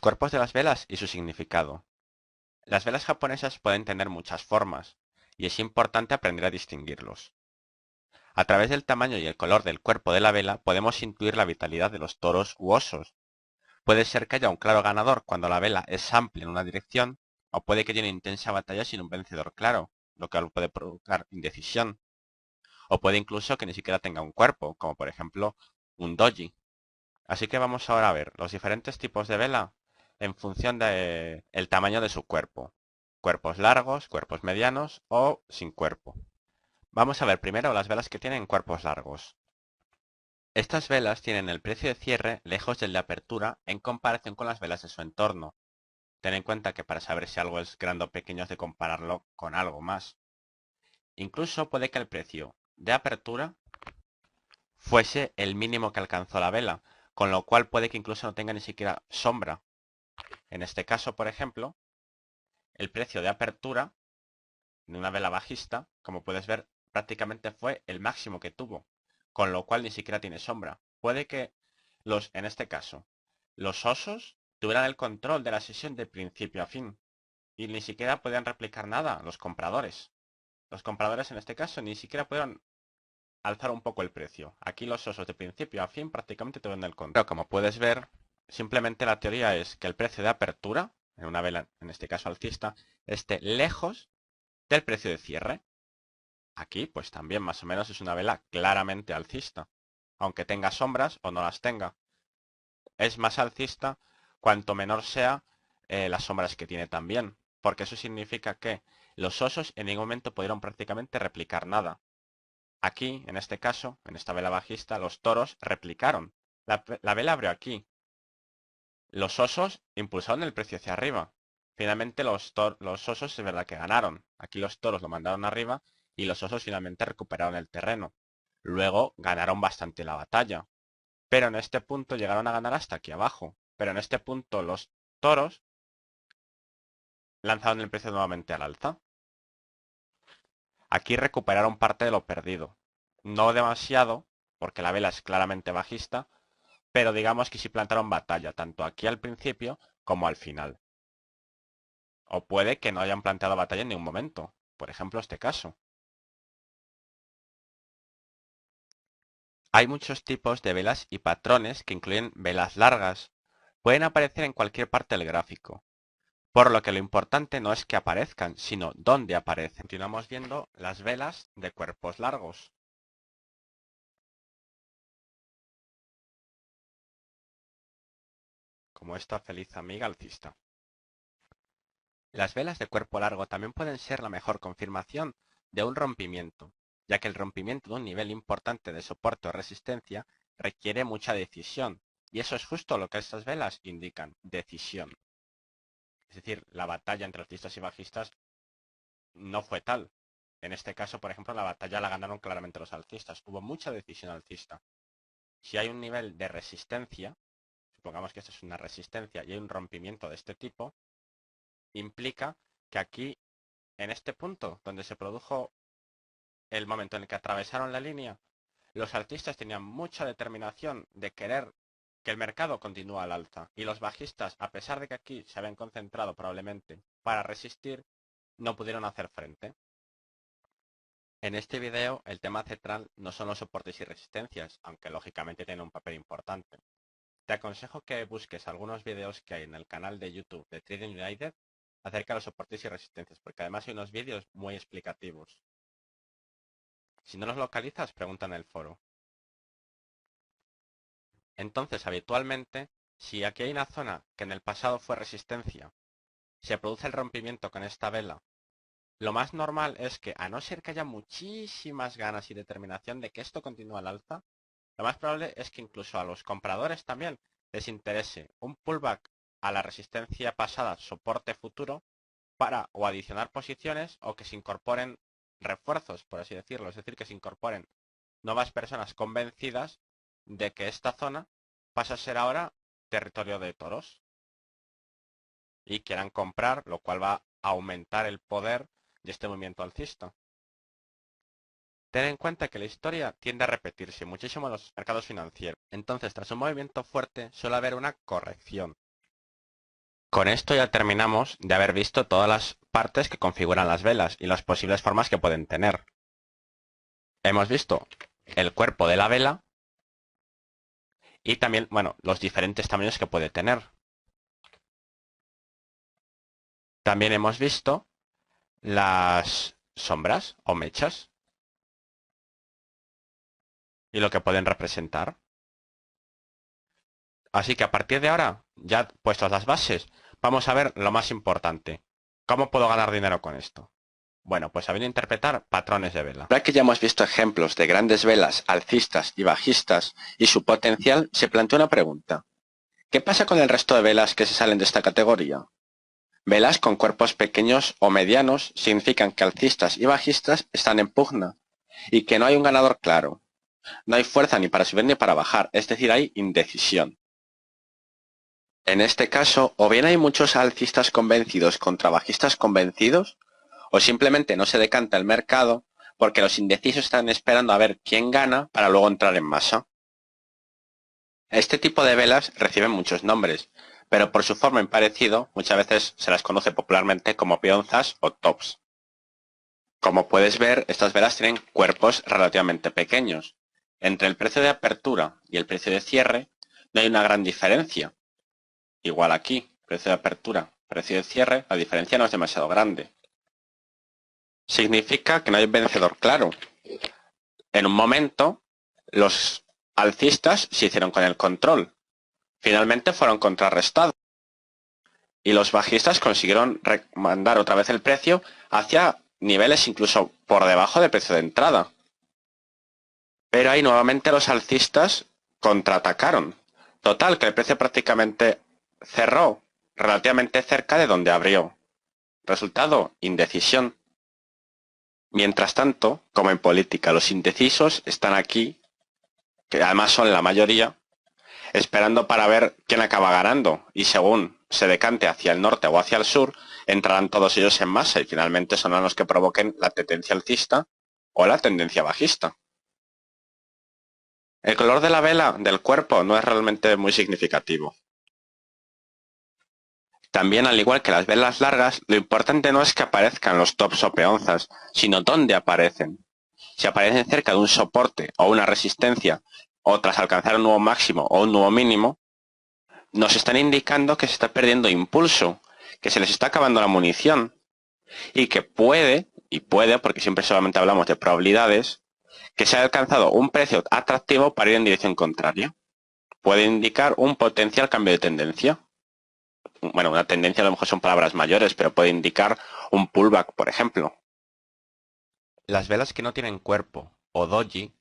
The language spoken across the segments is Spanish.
cuerpos de las velas y su significado. Las velas japonesas pueden tener muchas formas, y es importante aprender a distinguirlos. A través del tamaño y el color del cuerpo de la vela podemos intuir la vitalidad de los toros u osos. Puede ser que haya un claro ganador cuando la vela es amplia en una dirección, o puede que haya una intensa batalla sin un vencedor claro, lo que puede provocar indecisión. O puede incluso que ni siquiera tenga un cuerpo, como por ejemplo un doji. Así que vamos ahora a ver los diferentes tipos de vela en función del tamaño de su cuerpo. Cuerpos largos, cuerpos medianos o sin cuerpo. Vamos a ver primero las velas que tienen cuerpos largos. Estas velas tienen el precio de cierre lejos del de apertura en comparación con las velas de su entorno. Ten en cuenta que para saber si algo es grande o pequeño has de compararlo con algo más. Incluso puede que el precio de apertura fuese el mínimo que alcanzó la vela, con lo cual puede que incluso no tenga ni siquiera sombra. En este caso, por ejemplo, el precio de apertura de una vela bajista, como puedes ver, prácticamente fue el máximo que tuvo, con lo cual ni siquiera tiene sombra. Puede que en este caso, los osos tuvieran el control de la sesión de principio a fin y ni siquiera podían replicar nada los compradores. Los compradores en este caso ni siquiera pudieron alzar un poco el precio. Aquí los osos de principio a fin prácticamente tuvieron el control. Pero como puedes ver, simplemente la teoría es que el precio de apertura, en una vela, en este caso alcista, esté lejos del precio de cierre. Aquí, pues también más o menos es una vela claramente alcista, aunque tenga sombras o no las tenga. Es más alcista cuanto menor sea las sombras que tiene también, porque eso significa que los osos en ningún momento pudieron prácticamente replicar nada. Aquí, en este caso, en esta vela bajista, los toros replicaron. La vela abrió aquí. Los osos impulsaron el precio hacia arriba. Finalmente los osos es verdad que ganaron. Aquí los toros lo mandaron arriba y los osos finalmente recuperaron el terreno. Luego ganaron bastante la batalla. Pero en este punto llegaron a ganar hasta aquí abajo. Pero en este punto los toros lanzaron el precio nuevamente al alza. Aquí recuperaron parte de lo perdido. No demasiado, porque la vela es claramente bajista, pero digamos que sí plantaron batalla, tanto aquí al principio como al final. O puede que no hayan planteado batalla en ningún momento. Por ejemplo, este caso. Hay muchos tipos de velas y patrones que incluyen velas largas. Pueden aparecer en cualquier parte del gráfico. Por lo que lo importante no es que aparezcan, sino dónde aparecen. Continuamos viendo las velas de cuerpos largos. Como esta feliz amiga alcista. Las velas de cuerpo largo también pueden ser la mejor confirmación de un rompimiento, ya que el rompimiento de un nivel importante de soporte o resistencia requiere mucha decisión, y eso es justo lo que estas velas indican, decisión. Es decir, la batalla entre alcistas y bajistas no fue tal. En este caso, por ejemplo, la batalla la ganaron claramente los alcistas. Hubo mucha decisión alcista. Si hay un nivel de resistencia, supongamos que esto es una resistencia y hay un rompimiento de este tipo, implica que aquí, en este punto, donde se produjo el momento en el que atravesaron la línea, los alcistas tenían mucha determinación de querer que el mercado continúe al alza y los bajistas, a pesar de que aquí se habían concentrado probablemente para resistir, no pudieron hacer frente. En este video el tema central no son los soportes y resistencias, aunque lógicamente tienen un papel importante. Te aconsejo que busques algunos videos que hay en el canal de YouTube de Trading United acerca de los soportes y resistencias, porque además hay unos vídeos muy explicativos. Si no los localizas, pregunta en el foro. Entonces, habitualmente, si aquí hay una zona que en el pasado fue resistencia, se produce el rompimiento con esta vela, lo más normal es que, a no ser que haya muchísimas ganas y determinación de que esto continúe al alza, lo más probable es que incluso a los compradores también les interese un pullback a la resistencia pasada, soporte futuro, para o adicionar posiciones o que se incorporen refuerzos, por así decirlo, es decir, que se incorporen nuevas personas convencidas de que esta zona pasa a ser ahora territorio de toros y quieran comprar, lo cual va a aumentar el poder de este movimiento alcista. Ten en cuenta que la historia tiende a repetirse muchísimo en los mercados financieros. Entonces, tras un movimiento fuerte, suele haber una corrección. Con esto ya terminamos de haber visto todas las partes que configuran las velas y las posibles formas que pueden tener. Hemos visto el cuerpo de la vela y también, bueno, los diferentes tamaños que puede tener. También hemos visto las sombras o mechas y lo que pueden representar. Así que a partir de ahora, ya puestas las bases, vamos a ver lo más importante. ¿Cómo puedo ganar dinero con esto? Bueno, pues sabiendo interpretar patrones de vela. Ahora que ya hemos visto ejemplos de grandes velas, alcistas y bajistas y su potencial, se plantea una pregunta. ¿Qué pasa con el resto de velas que se salen de esta categoría? Velas con cuerpos pequeños o medianos significan que alcistas y bajistas están en pugna y que no hay un ganador claro. No hay fuerza ni para subir ni para bajar, es decir, hay indecisión. En este caso, o bien hay muchos alcistas convencidos contra bajistas convencidos, o simplemente no se decanta el mercado porque los indecisos están esperando a ver quién gana para luego entrar en masa. Este tipo de velas reciben muchos nombres, pero por su forma y parecido muchas veces se las conoce popularmente como peonzas o tops. Como puedes ver, estas velas tienen cuerpos relativamente pequeños. Entre el precio de apertura y el precio de cierre no hay una gran diferencia. Igual aquí, precio de apertura, precio de cierre, la diferencia no es demasiado grande. Significa que no hay vencedor claro. En un momento, los alcistas se hicieron con el control. Finalmente fueron contrarrestados. Y los bajistas consiguieron mandar otra vez el precio hacia niveles incluso por debajo del precio de entrada. Pero ahí nuevamente los alcistas contraatacaron. Total, que el precio prácticamente cerró relativamente cerca de donde abrió. Resultado, indecisión. Mientras tanto, como en política, los indecisos están aquí, que además son la mayoría, esperando para ver quién acaba ganando, y según se decante hacia el norte o hacia el sur, entrarán todos ellos en masa y finalmente son los que provoquen la tendencia alcista o la tendencia bajista. El color de la vela del cuerpo no es realmente muy significativo. También, al igual que las velas largas, lo importante no es que aparezcan los tops o peonzas, sino dónde aparecen. Si aparecen cerca de un soporte o una resistencia, o tras alcanzar un nuevo máximo o un nuevo mínimo, nos están indicando que se está perdiendo impulso, que se les está acabando la munición, y que puede, porque siempre solamente hablamos de probabilidades, que se haya alcanzado un precio atractivo para ir en dirección contraria. Puede indicar un potencial cambio de tendencia. Bueno, una tendencia a lo mejor son palabras mayores, pero puede indicar un pullback, por ejemplo. Las velas que no tienen cuerpo, o doji,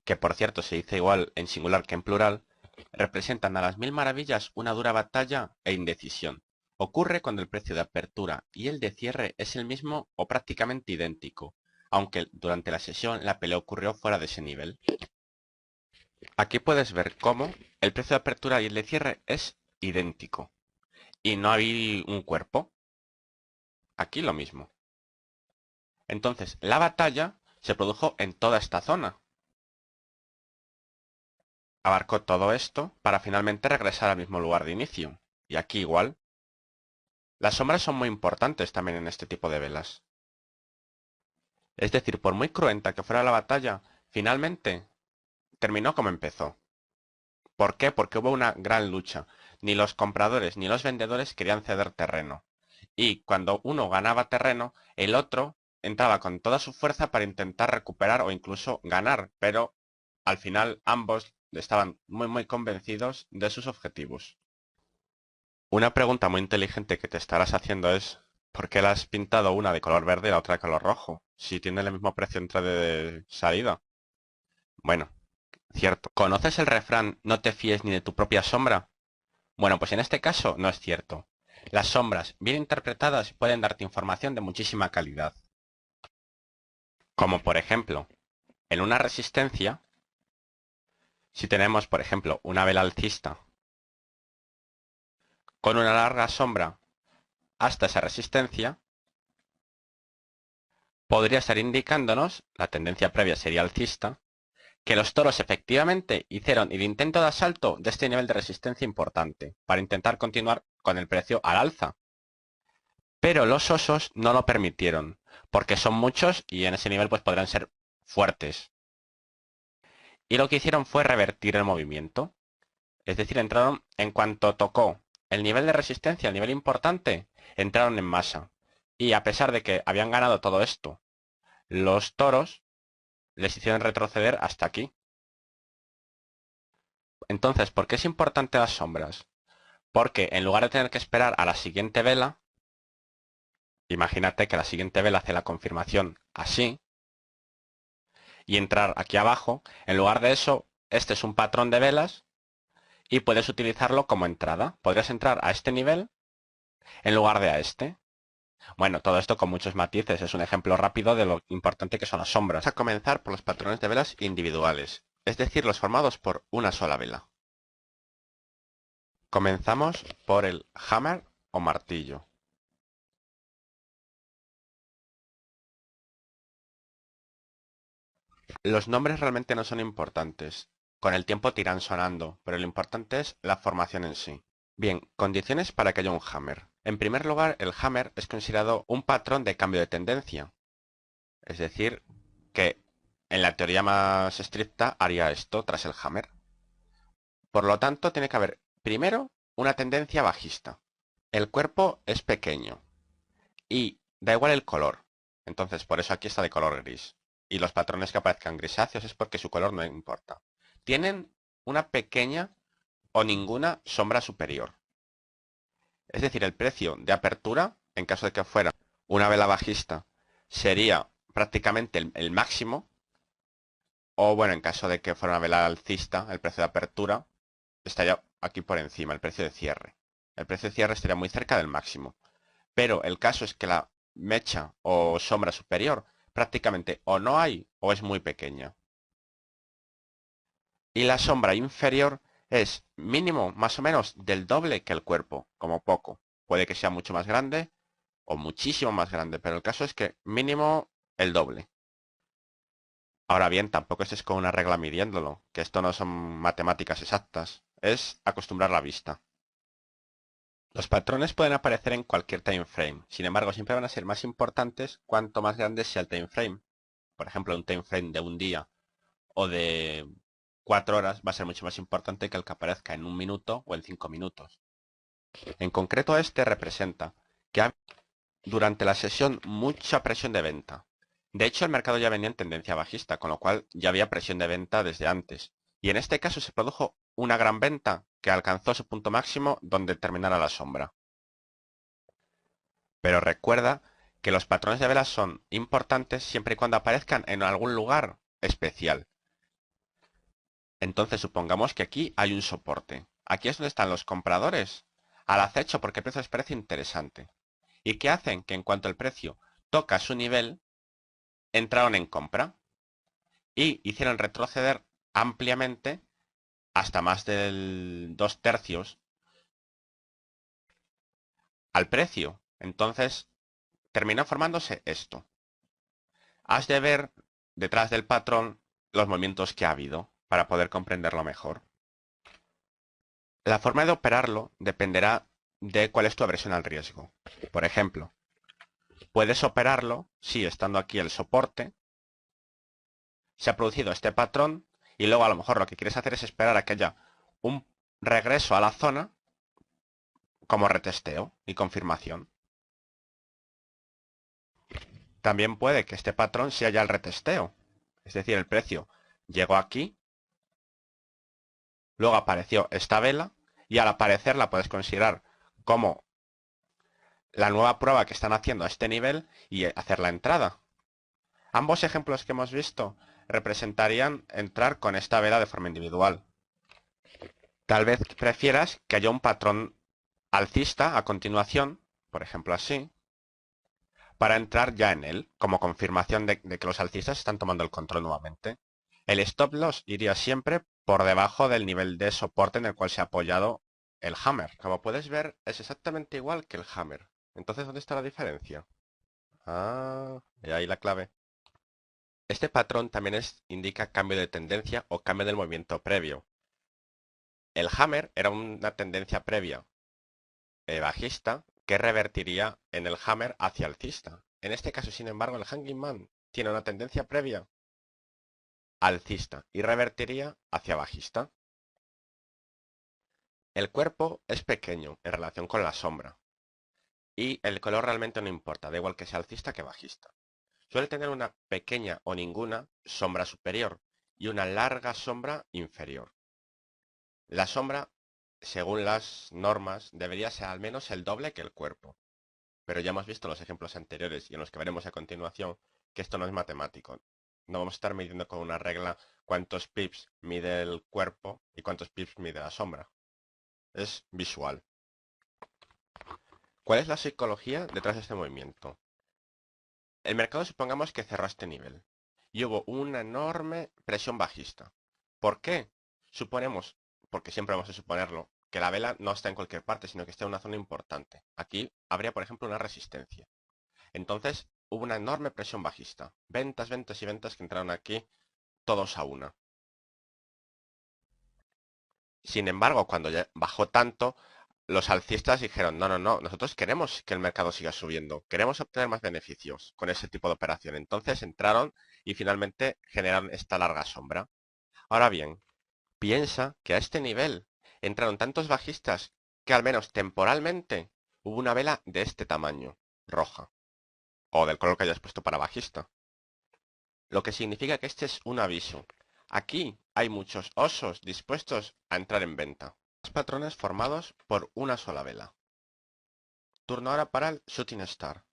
que por cierto se dice igual en singular que en plural, representan a las mil maravillas una dura batalla e indecisión. Ocurre cuando el precio de apertura y el de cierre es el mismo o prácticamente idéntico, aunque durante la sesión la pelea ocurrió fuera de ese nivel. Aquí puedes ver cómo el precio de apertura y el de cierre es idéntico y no hay un cuerpo. Aquí lo mismo. Entonces, la batalla se produjo en toda esta zona. Abarcó todo esto para finalmente regresar al mismo lugar de inicio. Y aquí igual. Las sombras son muy importantes también en este tipo de velas. Es decir, por muy cruenta que fuera la batalla, finalmente terminó como empezó. ¿Por qué? Porque hubo una gran lucha. Ni los compradores ni los vendedores querían ceder terreno. Y cuando uno ganaba terreno, el otro entraba con toda su fuerza para intentar recuperar o incluso ganar, pero al final ambos estaban muy convencidos de sus objetivos. Una pregunta muy inteligente que te estarás haciendo es ¿por qué la has pintado una de color verde y la otra de color rojo? Si tiene el mismo precio entrada de salida. Bueno, cierto. ¿Conoces el refrán "no te fíes ni de tu propia sombra"? Bueno, pues en este caso no es cierto. Las sombras, bien interpretadas, pueden darte información de muchísima calidad. Como por ejemplo, en una resistencia, si tenemos por ejemplo una vela alcista con una larga sombra hasta esa resistencia, podría estar indicándonos, la tendencia previa sería alcista, que los toros efectivamente hicieron el intento de asalto de este nivel de resistencia importante, para intentar continuar con el precio al alza. Pero los osos no lo permitieron, porque son muchos y en ese nivel pues podrán ser fuertes. Y lo que hicieron fue revertir el movimiento. Es decir, entraron en cuanto tocó el nivel de resistencia, el nivel importante, entraron en masa. Y a pesar de que habían ganado todo esto, los toros les hicieron retroceder hasta aquí. Entonces, ¿por qué es importante las sombras? Porque en lugar de tener que esperar a la siguiente vela, imagínate que la siguiente vela hace la confirmación así, y entrar aquí abajo, en lugar de eso, este es un patrón de velas, y puedes utilizarlo como entrada. Podrías entrar a este nivel en lugar de a este. Bueno, todo esto con muchos matices, es un ejemplo rápido de lo importante que son las sombras. Vamos a comenzar por los patrones de velas individuales, es decir, los formados por una sola vela. Comenzamos por el hammer o martillo. Los nombres realmente no son importantes. Con el tiempo te irán sonando, pero lo importante es la formación en sí. Bien, condiciones para que haya un hammer. En primer lugar, el hammer es considerado un patrón de cambio de tendencia. Es decir, que en la teoría más estricta haría esto tras el hammer. Por lo tanto, tiene que haber, primero, una tendencia bajista. El cuerpo es pequeño y da igual el color. Entonces, por eso aquí está de color gris. Y los patrones que aparezcan grisáceos es porque su color no importa. Tienen una pequeña o ninguna sombra superior. Es decir, el precio de apertura, en caso de que fuera una vela bajista, sería prácticamente el máximo. O bueno, en caso de que fuera una vela alcista, el precio de apertura estaría aquí por encima, el precio de cierre. El precio de cierre estaría muy cerca del máximo. Pero el caso es que la mecha o sombra superior prácticamente o no hay o es muy pequeña. Y la sombra inferior es mínimo más o menos del doble que el cuerpo, como poco. Puede que sea mucho más grande o muchísimo más grande, pero el caso es que mínimo el doble. Ahora bien, tampoco estés con una regla midiéndolo, que esto no son matemáticas exactas, es acostumbrar la vista. Los patrones pueden aparecer en cualquier time frame, sin embargo siempre van a ser más importantes cuanto más grande sea el time frame. Por ejemplo, un time frame de un día o de 4 horas va a ser mucho más importante que el que aparezca en 1 minuto o en 5 minutos. En concreto este representa que ha durante la sesión mucha presión de venta. De hecho, el mercado ya venía en tendencia bajista, con lo cual ya había presión de venta desde antes. Y en este caso se produjo una gran venta que alcanzó su punto máximo donde terminara la sombra. Pero recuerda que los patrones de velas son importantes siempre y cuando aparezcan en algún lugar especial. Entonces supongamos que aquí hay un soporte. Aquí es donde están los compradores al acecho porque el precio les parece interesante. ¿Y qué hacen? Que en cuanto el precio toca su nivel, entraron en compra y hicieron retroceder ampliamente hasta más del 2/3 al precio. Entonces terminó formándose esto. Has de ver detrás del patrón los movimientos que ha habido para poder comprenderlo mejor. La forma de operarlo dependerá de cuál es tu aversión al riesgo. Por ejemplo, puedes operarlo si estando aquí el soporte se ha producido este patrón y luego a lo mejor lo que quieres hacer es esperar a que haya un regreso a la zona como retesteo y confirmación. También puede que este patrón sea ya el retesteo. Es decir, el precio llegó aquí, luego apareció esta vela y al aparecer la puedes considerar como la nueva prueba que están haciendo a este nivel y hacer la entrada. Ambos ejemplos que hemos visto representarían entrar con esta vela de forma individual. Tal vez prefieras que haya un patrón alcista a continuación, por ejemplo así, para entrar ya en él, como confirmación de que los alcistas están tomando el control nuevamente. El stop loss iría siempre por debajo del nivel de soporte en el cual se ha apoyado el hammer. Como puedes ver, es exactamente igual que el hammer. Entonces, ¿dónde está la diferencia? Ah, y ahí la clave. Este patrón también indica cambio de tendencia o cambio del movimiento previo. El hammer era una tendencia previa bajista que revertiría en el hammer hacia alcista. En este caso, sin embargo, el hanging man tiene una tendencia previa alcista y revertiría hacia bajista. El cuerpo es pequeño en relación con la sombra y el color realmente no importa, da igual que sea alcista que bajista. Suele tener una pequeña o ninguna sombra superior y una larga sombra inferior. La sombra, según las normas, debería ser al menos el doble que el cuerpo. Pero ya hemos visto en los ejemplos anteriores y en los que veremos a continuación que esto no es matemático. No vamos a estar midiendo con una regla cuántos pips mide el cuerpo y cuántos pips mide la sombra. Es visual. ¿Cuál es la psicología detrás de este movimiento? El mercado supongamos que cerró a este nivel y hubo una enorme presión bajista. ¿Por qué? Suponemos, porque siempre vamos a suponerlo, que la vela no está en cualquier parte, sino que está en una zona importante. Aquí habría, por ejemplo, una resistencia. Entonces hubo una enorme presión bajista. Ventas, ventas y ventas que entraron aquí todos a una. Sin embargo, cuando ya bajó tanto, los alcistas dijeron, no, no, no, nosotros queremos que el mercado siga subiendo, queremos obtener más beneficios con ese tipo de operación. Entonces entraron y finalmente generaron esta larga sombra. Ahora bien, piensa que a este nivel entraron tantos bajistas que al menos temporalmente hubo una vela de este tamaño, roja, o del color que hayas puesto para bajista. Lo que significa que este es un aviso. Aquí hay muchos osos dispuestos a entrar en venta. Patrones formados por una sola vela. Turno ahora para el Shooting Star.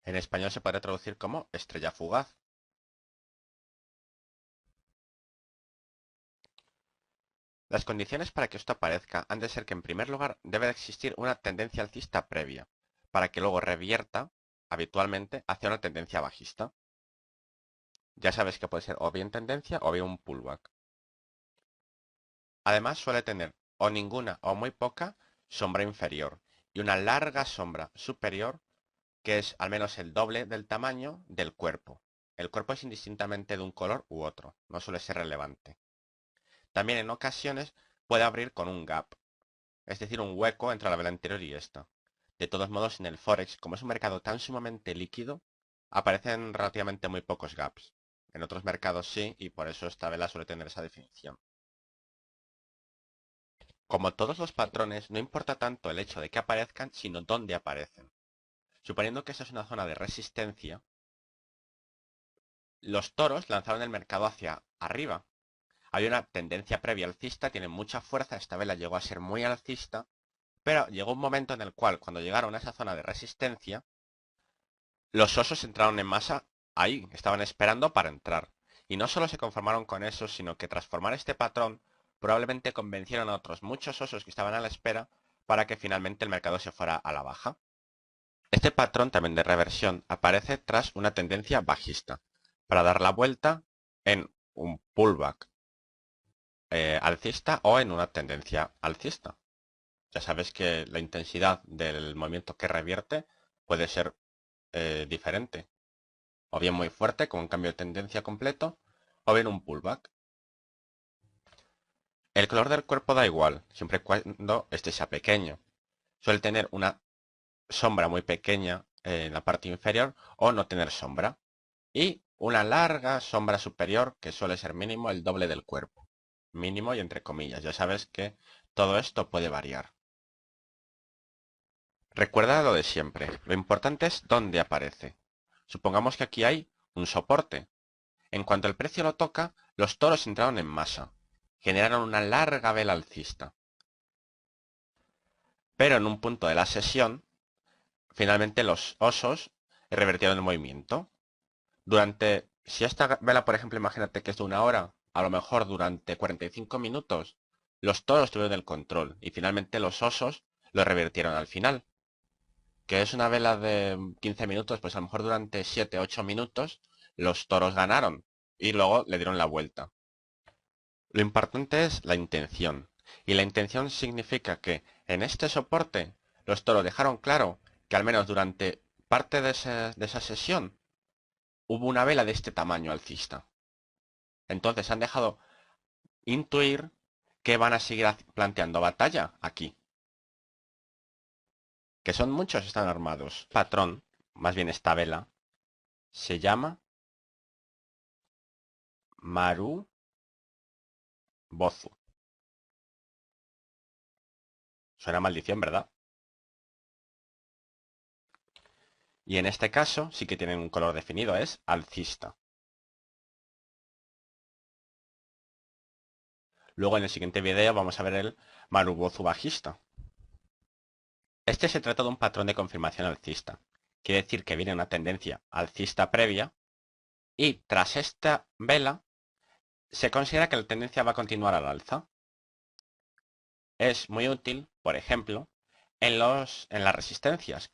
En español se puede traducir como estrella fugaz. Las condiciones para que esto aparezca han de ser que en primer lugar debe de existir una tendencia alcista previa, para que luego revierta, habitualmente, hacia una tendencia bajista. Ya sabes que puede ser o bien tendencia o bien un pullback. Además suele tener o ninguna o muy poca sombra inferior y una larga sombra superior que es al menos el doble del tamaño del cuerpo. El cuerpo es indistintamente de un color u otro, no suele ser relevante. También en ocasiones puede abrir con un gap, es decir, un hueco entre la vela anterior y esta. De todos modos, en el Forex, como es un mercado tan sumamente líquido, aparecen relativamente muy pocos gaps. En otros mercados sí, y por eso esta vela suele tener esa definición. Como todos los patrones, no importa tanto el hecho de que aparezcan, sino dónde aparecen. Suponiendo que esta es una zona de resistencia, los toros lanzaron el mercado hacia arriba. Hay una tendencia previa alcista, tiene mucha fuerza, esta vela llegó a ser muy alcista, pero llegó un momento en el cual, cuando llegaron a esa zona de resistencia, los osos entraron en masa ahí, estaban esperando para entrar. Y no solo se conformaron con eso, sino que tras formar este patrón, probablemente convencieron a otros muchos osos que estaban a la espera para que finalmente el mercado se fuera a la baja. Este patrón también de reversión aparece tras una tendencia bajista, para dar la vuelta en un pullback alcista o en una tendencia alcista. Ya sabes que la intensidad del movimiento que revierte puede ser diferente, o bien muy fuerte con un cambio de tendencia completo, o bien un pullback. El color del cuerpo da igual, siempre y cuando este sea pequeño. Suele tener una sombra muy pequeña en la parte inferior o no tener sombra. Y una larga sombra superior que suele ser mínimo el doble del cuerpo. Mínimo y entre comillas. Ya sabes que todo esto puede variar. Recuerda lo de siempre. Lo importante es dónde aparece. Supongamos que aquí hay un soporte. En cuanto el precio lo toca, los toros entraron en masa. Generaron una larga vela alcista. Pero en un punto de la sesión, finalmente los osos revertieron el movimiento. Si esta vela, por ejemplo, imagínate que es de una hora, a lo mejor durante 45 minutos, los toros tuvieron el control y finalmente los osos lo revirtieron al final. Que es una vela de 15 minutos, pues a lo mejor durante 7, 8 minutos los toros ganaron y luego le dieron la vuelta. Lo importante es la intención. Y la intención significa que en este soporte los toros dejaron claro que al menos durante parte de esa sesión hubo una vela de este tamaño alcista. Entonces han dejado intuir que van a seguir planteando batalla aquí. Que son muchos, están armados. Patrón, más bien esta vela, se llama Maru Bozu. Suena maldición, ¿verdad? Y en este caso sí que tienen un color definido, es alcista. Luego en el siguiente video vamos a ver el Marubozu bajista. Este se trata de un patrón de confirmación alcista. Quiere decir que viene una tendencia alcista previa y tras esta vela se considera que la tendencia va a continuar al alza. Es muy útil, por ejemplo, en las resistencias,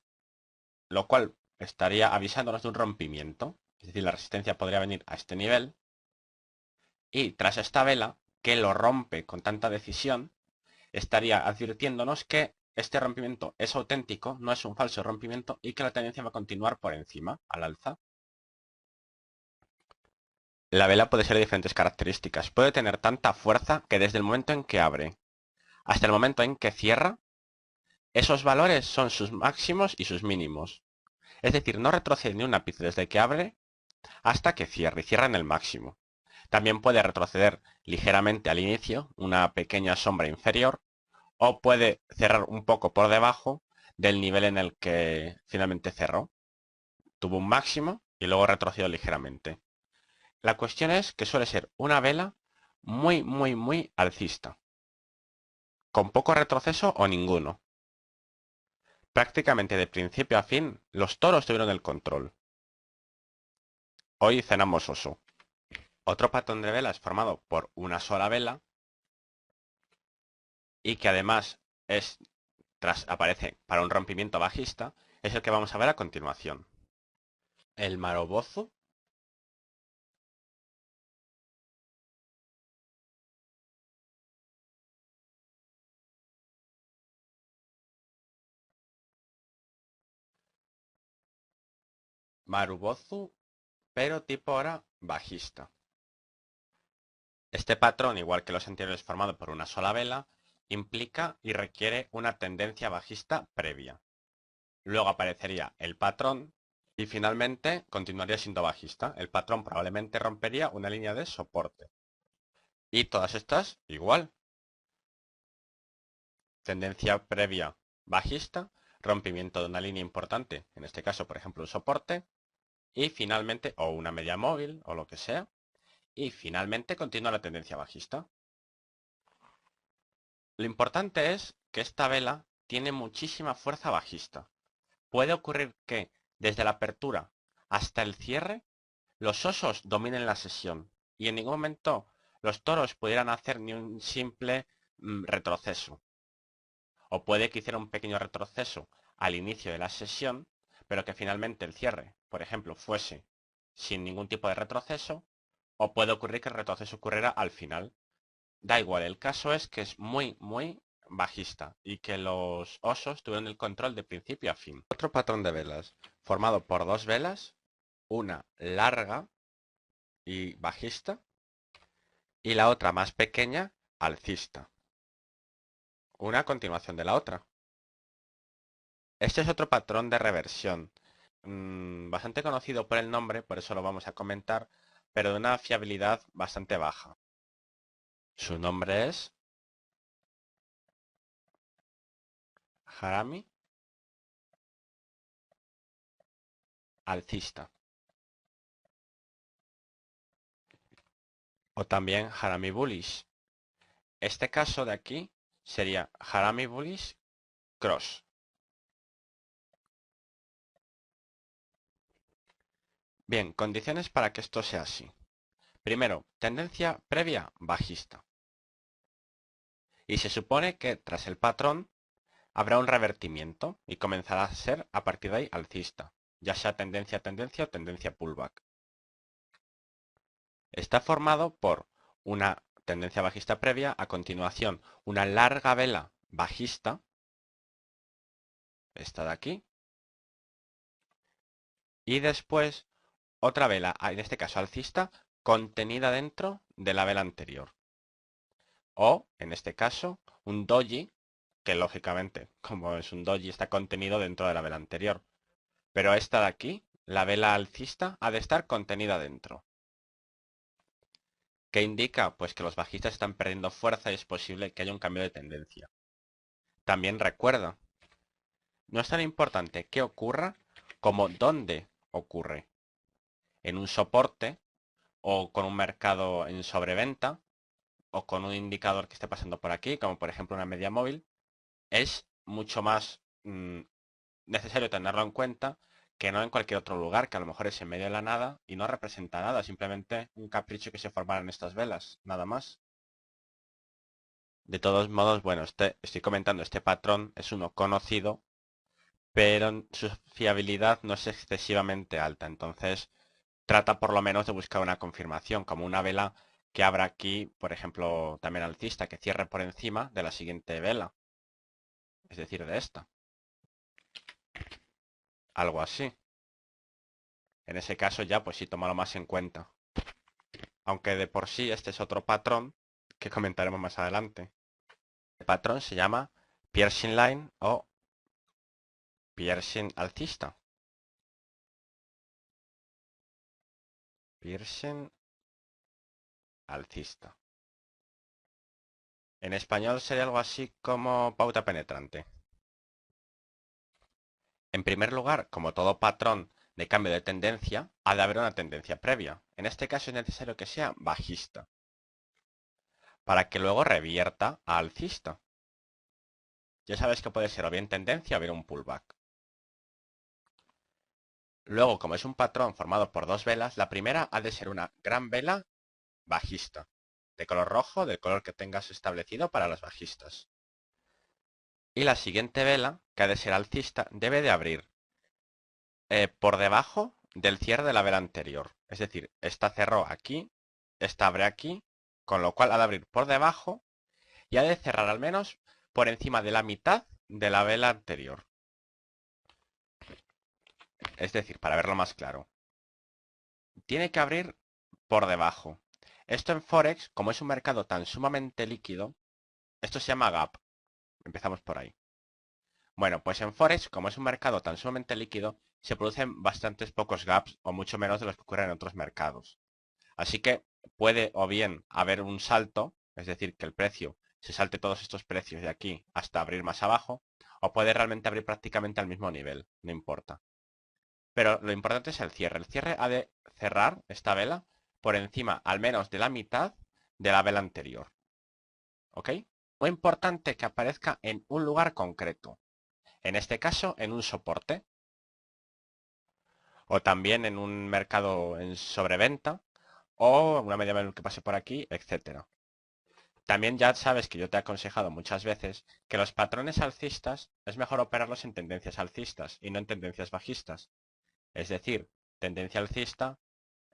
lo cual estaría avisándonos de un rompimiento. Es decir, la resistencia podría venir a este nivel y tras esta vela, que lo rompe con tanta decisión, estaría advirtiéndonos que este rompimiento es auténtico, no es un falso rompimiento y que la tendencia va a continuar por encima, al alza. La vela puede ser de diferentes características. Puede tener tanta fuerza que desde el momento en que abre hasta el momento en que cierra, esos valores son sus máximos y sus mínimos. Es decir, no retrocede ni un ápice desde que abre hasta que cierre, y cierra en el máximo. También puede retroceder ligeramente al inicio, una pequeña sombra inferior, o puede cerrar un poco por debajo del nivel en el que finalmente cerró. Tuvo un máximo y luego retrocedió ligeramente. La cuestión es que suele ser una vela muy alcista, con poco retroceso o ninguno. Prácticamente de principio a fin, los toros tuvieron el control. Hoy cenamos oso. Otro patrón de velas formado por una sola vela y que además aparece para un rompimiento bajista, es el que vamos a ver a continuación. El Marubozu pero tipo ahora bajista. Este patrón, igual que los anteriores formado por una sola vela, implica y requiere una tendencia bajista previa. Luego aparecería el patrón y finalmente continuaría siendo bajista. El patrón probablemente rompería una línea de soporte. Y todas estas igual. Tendencia previa bajista, rompimiento de una línea importante, en este caso por ejemplo un soporte, y finalmente, o una media móvil o lo que sea, y finalmente continúa la tendencia bajista. Lo importante es que esta vela tiene muchísima fuerza bajista. Puede ocurrir que desde la apertura hasta el cierre los osos dominen la sesión y en ningún momento los toros pudieran hacer ni un simple retroceso. O puede que hiciera un pequeño retroceso al inicio de la sesión, pero que finalmente el cierre, por ejemplo, fuese sin ningún tipo de retroceso, o puede ocurrir que el retroceso ocurriera al final. Da igual, el caso es que es muy bajista y que los osos tuvieron el control de principio a fin. Otro patrón de velas, formado por dos velas, una larga y bajista y la otra más pequeña, alcista. Una a continuación de la otra. Este es otro patrón de reversión, bastante conocido por el nombre, por eso lo vamos a comentar, pero de una fiabilidad bastante baja. Su nombre es Harami alcista o también Harami bullish. Este caso de aquí sería Harami bullish cross. Bien, condiciones para que esto sea así. Primero, tendencia previa bajista. Y se supone que tras el patrón habrá un revertimiento y comenzará a ser a partir de ahí alcista, ya sea tendencia a tendencia o tendencia pullback. Está formado por una tendencia bajista previa, a continuación una larga vela bajista, esta de aquí, y después otra vela, en este caso alcista, contenida dentro de la vela anterior. O, en este caso, un doji, que lógicamente, como es un doji, está contenido dentro de la vela anterior. Pero esta de aquí, la vela alcista, ha de estar contenida dentro. ¿Qué indica? Pues que los bajistas están perdiendo fuerza y es posible que haya un cambio de tendencia. También recuerda, no es tan importante qué ocurra como dónde ocurre. En un soporte o con un mercado en sobreventa o con un indicador que esté pasando por aquí, como por ejemplo una media móvil, es mucho más necesario tenerlo en cuenta que no en cualquier otro lugar, que a lo mejor es en medio de la nada y no representa nada, simplemente un capricho que se formaron estas velas, nada más. De todos modos, bueno, estoy comentando, este patrón es uno conocido, pero su fiabilidad no es excesivamente alta, entonces trata por lo menos de buscar una confirmación, como una vela que abra aquí, por ejemplo, también alcista, que cierre por encima de la siguiente vela, es decir, de esta. Algo así. En ese caso ya, pues sí, tómalo más en cuenta. Aunque de por sí este es otro patrón que comentaremos más adelante. El patrón se llama piercing line o piercing alcista. Piercing alcista. En español sería algo así como pauta penetrante. En primer lugar, como todo patrón de cambio de tendencia, ha de haber una tendencia previa. En este caso es necesario que sea bajista, para que luego revierta a alcista. Ya sabes que puede ser o bien tendencia o bien un pullback. Luego, como es un patrón formado por dos velas, la primera ha de ser una gran vela bajista, de color rojo, del color que tengas establecido para las bajistas. Y la siguiente vela, que ha de ser alcista, debe de abrir por debajo del cierre de la vela anterior. Es decir, esta cerró aquí, esta abre aquí, con lo cual ha de abrir por debajo y ha de cerrar al menos por encima de la mitad de la vela anterior. Es decir, para verlo más claro, tiene que abrir por debajo. Esto en Forex, como es un mercado tan sumamente líquido, esto se llama gap. Empezamos por ahí. Bueno, pues en Forex, como es un mercado tan sumamente líquido, se producen bastantes pocos gaps o mucho menos de los que ocurren en otros mercados. Así que puede o bien haber un salto, es decir, que el precio se salte todos estos precios de aquí hasta abrir más abajo, o puede realmente abrir prácticamente al mismo nivel, no importa. Pero lo importante es el cierre. El cierre ha de cerrar esta vela por encima al menos de la mitad de la vela anterior. ¿Ok? Muy importante que aparezca en un lugar concreto. En este caso, en un soporte. O también en un mercado en sobreventa. O una media móvil que pase por aquí, etcétera. También ya sabes que yo te he aconsejado muchas veces que los patrones alcistas es mejor operarlos en tendencias alcistas y no en tendencias bajistas. Es decir, tendencia alcista,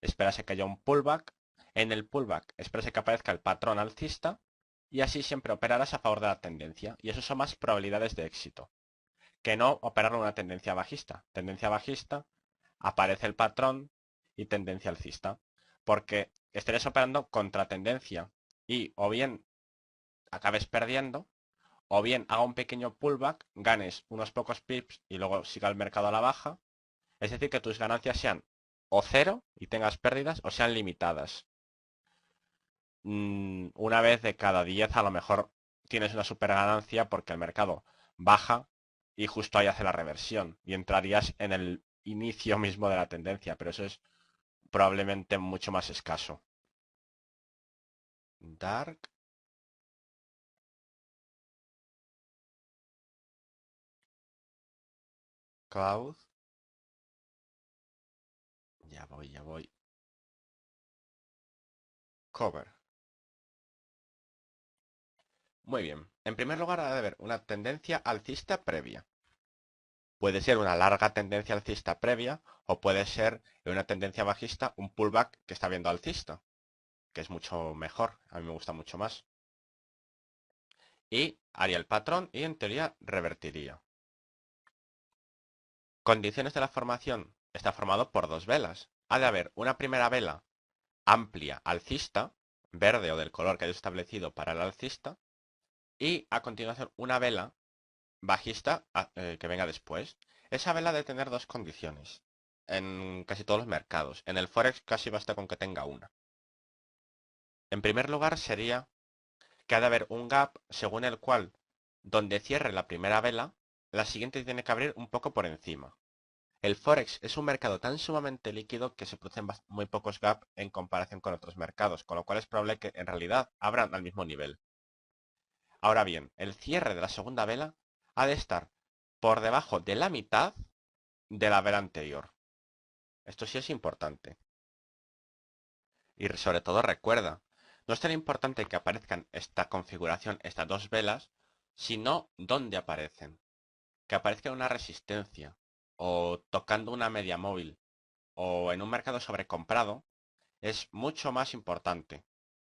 espérase que haya un pullback, en el pullback espérase que aparezca el patrón alcista y así siempre operarás a favor de la tendencia y eso son más probabilidades de éxito que no operar una tendencia bajista. Tendencia bajista, aparece el patrón y tendencia alcista, porque estarías operando contra tendencia y o bien acabes perdiendo o bien haga un pequeño pullback, ganes unos pocos pips y luego siga el mercado a la baja. Es decir, que tus ganancias sean o cero y tengas pérdidas o sean limitadas. Una vez de cada 10 a lo mejor tienes una super ganancia porque el mercado baja y justo ahí hace la reversión y entrarías en el inicio mismo de la tendencia, pero eso es probablemente mucho más escaso. Dark. Cloud. Ya voy, ya voy. Cover. Muy bien. En primer lugar, ha de haber una tendencia alcista previa. Puede ser una larga tendencia alcista previa o puede ser una tendencia bajista un pullback que está viendo alcista. que es mucho mejor, a mí me gusta mucho más. Y haría el patrón y en teoría revertiría. Condiciones de la formación. Está formado por dos velas. Ha de haber una primera vela amplia alcista, verde o del color que haya establecido para el alcista, y a continuación una vela bajista que venga después. Esa vela debe tener dos condiciones en casi todos los mercados. En el Forex casi basta con que tenga una. En primer lugar sería que ha de haber un gap según el cual donde cierre la primera vela, la siguiente tiene que abrir un poco por encima. El Forex es un mercado tan sumamente líquido que se producen muy pocos gaps en comparación con otros mercados, con lo cual es probable que en realidad abran al mismo nivel. Ahora bien, el cierre de la segunda vela ha de estar por debajo de la mitad de la vela anterior. Esto sí es importante. Y sobre todo recuerda, no es tan importante que aparezcan esta configuración, estas dos velas, sino dónde aparecen. Que aparezca una resistencia, o tocando una media móvil, o en un mercado sobrecomprado, es mucho más importante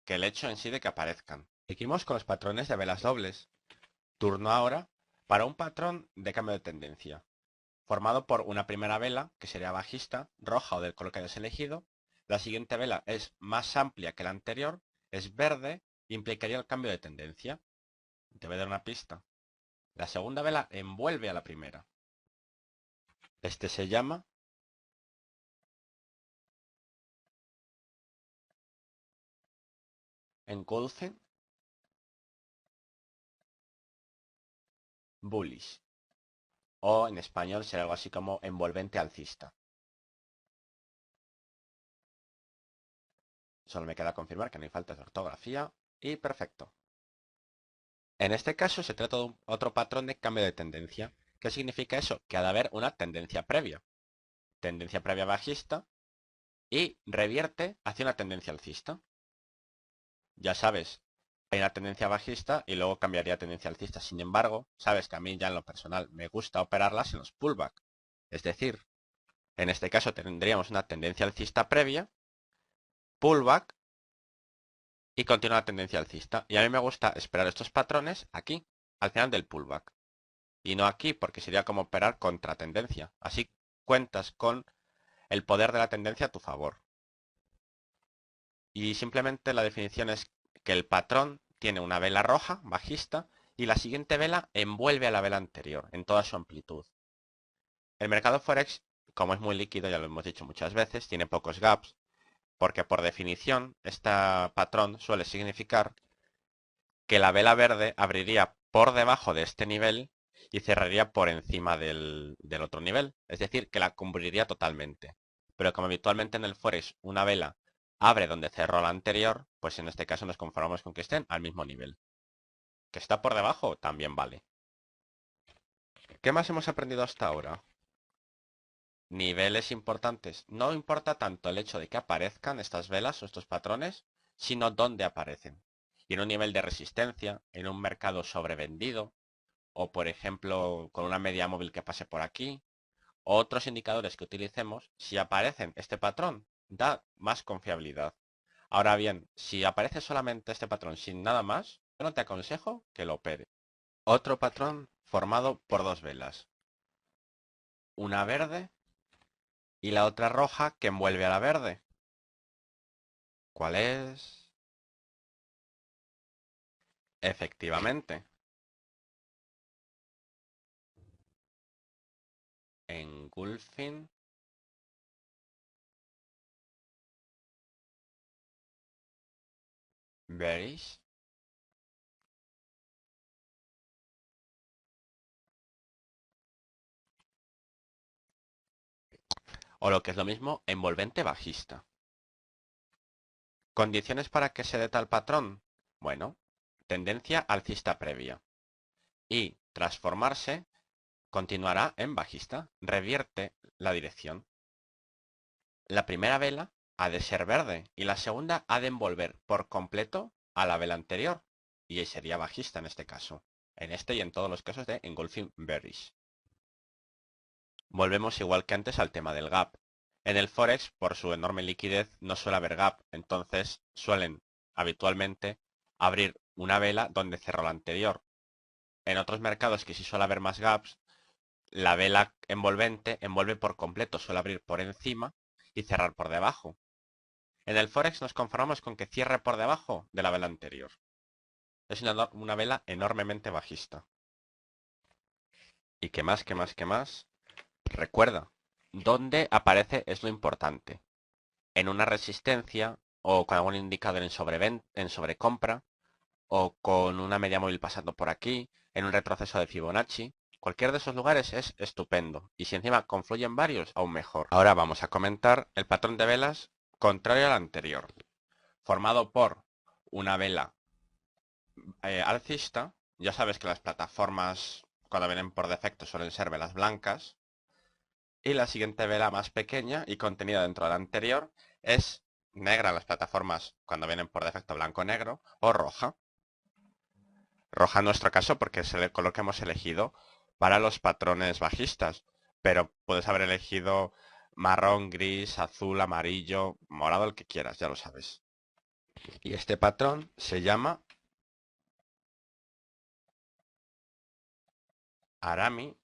que el hecho en sí de que aparezcan. Seguimos con los patrones de velas dobles. Turno ahora para un patrón de cambio de tendencia, formado por una primera vela, que sería bajista, roja o del color que hayas elegido. La siguiente vela es más amplia que la anterior, es verde, implicaría el cambio de tendencia. Te voy a dar una pista. La segunda vela envuelve a la primera. Este se llama engulfing bullish, o en español será algo así como envolvente alcista. Solo me queda confirmar que no hay faltas de ortografía y perfecto. En este caso se trata de otro patrón de cambio de tendencia. ¿Qué significa eso? Que ha de haber una tendencia previa. Tendencia previa bajista y revierte hacia una tendencia alcista. Ya sabes, hay una tendencia bajista y luego cambiaría a tendencia alcista. Sin embargo, sabes que a mí ya en lo personal me gusta operarlas en los pullback. Es decir, en este caso tendríamos una tendencia alcista previa, pullback y continúa la tendencia alcista. Y a mí me gusta esperar estos patrones aquí, al final del pullback. Y no aquí, porque sería como operar contra tendencia. Así cuentas con el poder de la tendencia a tu favor. Y simplemente la definición es que el patrón tiene una vela roja, bajista, y la siguiente vela envuelve a la vela anterior en toda su amplitud. El mercado Forex, como es muy líquido, ya lo hemos dicho muchas veces, tiene pocos gaps, porque por definición este patrón suele significar que la vela verde abriría por debajo de este nivel y cerraría por encima del otro nivel. Es decir, que la cubriría totalmente. Pero como habitualmente en el Forex una vela abre donde cerró la anterior, pues en este caso nos conformamos con que estén al mismo nivel. Que está por debajo también vale. ¿Qué más hemos aprendido hasta ahora? Niveles importantes. No importa tanto el hecho de que aparezcan estas velas o estos patrones, sino dónde aparecen. Y en un nivel de resistencia, en un mercado sobrevendido, o por ejemplo con una media móvil que pase por aquí, o otros indicadores que utilicemos, si aparecen este patrón, da más confiabilidad. Ahora bien, si aparece solamente este patrón sin nada más, yo no te aconsejo que lo opere. Otro patrón formado por dos velas, una verde y la otra roja que envuelve a la verde. ¿Cuál es? Efectivamente, engulfing bearish. O lo que es lo mismo, envolvente bajista. ¿Condiciones para que se dé tal patrón? Bueno, tendencia alcista previa. Y transformarse continuará en bajista. Revierte la dirección. La primera vela ha de ser verde y la segunda ha de envolver por completo a la vela anterior. Y sería bajista en este caso. En este y en todos los casos de engulfing bearish. Volvemos igual que antes al tema del gap. En el Forex, por su enorme liquidez, no suele haber gap, entonces suelen habitualmente abrir una vela donde cerró la anterior. En otros mercados que sí suele haber más gaps, la vela envolvente envuelve por completo, suele abrir por encima y cerrar por debajo. En el Forex nos conformamos con que cierre por debajo de la vela anterior. Es una vela enormemente bajista. ¿Y qué más, qué más, qué más? Recuerda, dónde aparece es lo importante. En una resistencia o con algún indicador en sobrecompra o con una media móvil pasando por aquí, en un retroceso de Fibonacci. Cualquier de esos lugares es estupendo y si encima confluyen varios, aún mejor. Ahora vamos a comentar el patrón de velas contrario al anterior, formado por una vela alcista. Ya sabes que las plataformas cuando vienen por defecto suelen ser velas blancas. Y la siguiente vela más pequeña y contenida dentro de la anterior es negra en las plataformas cuando vienen por defecto blanco-negro o roja. Roja en nuestro caso porque es el color que hemos elegido para los patrones bajistas, pero puedes haber elegido marrón, gris, azul, amarillo, morado, el que quieras, ya lo sabes. Y este patrón se llama Arami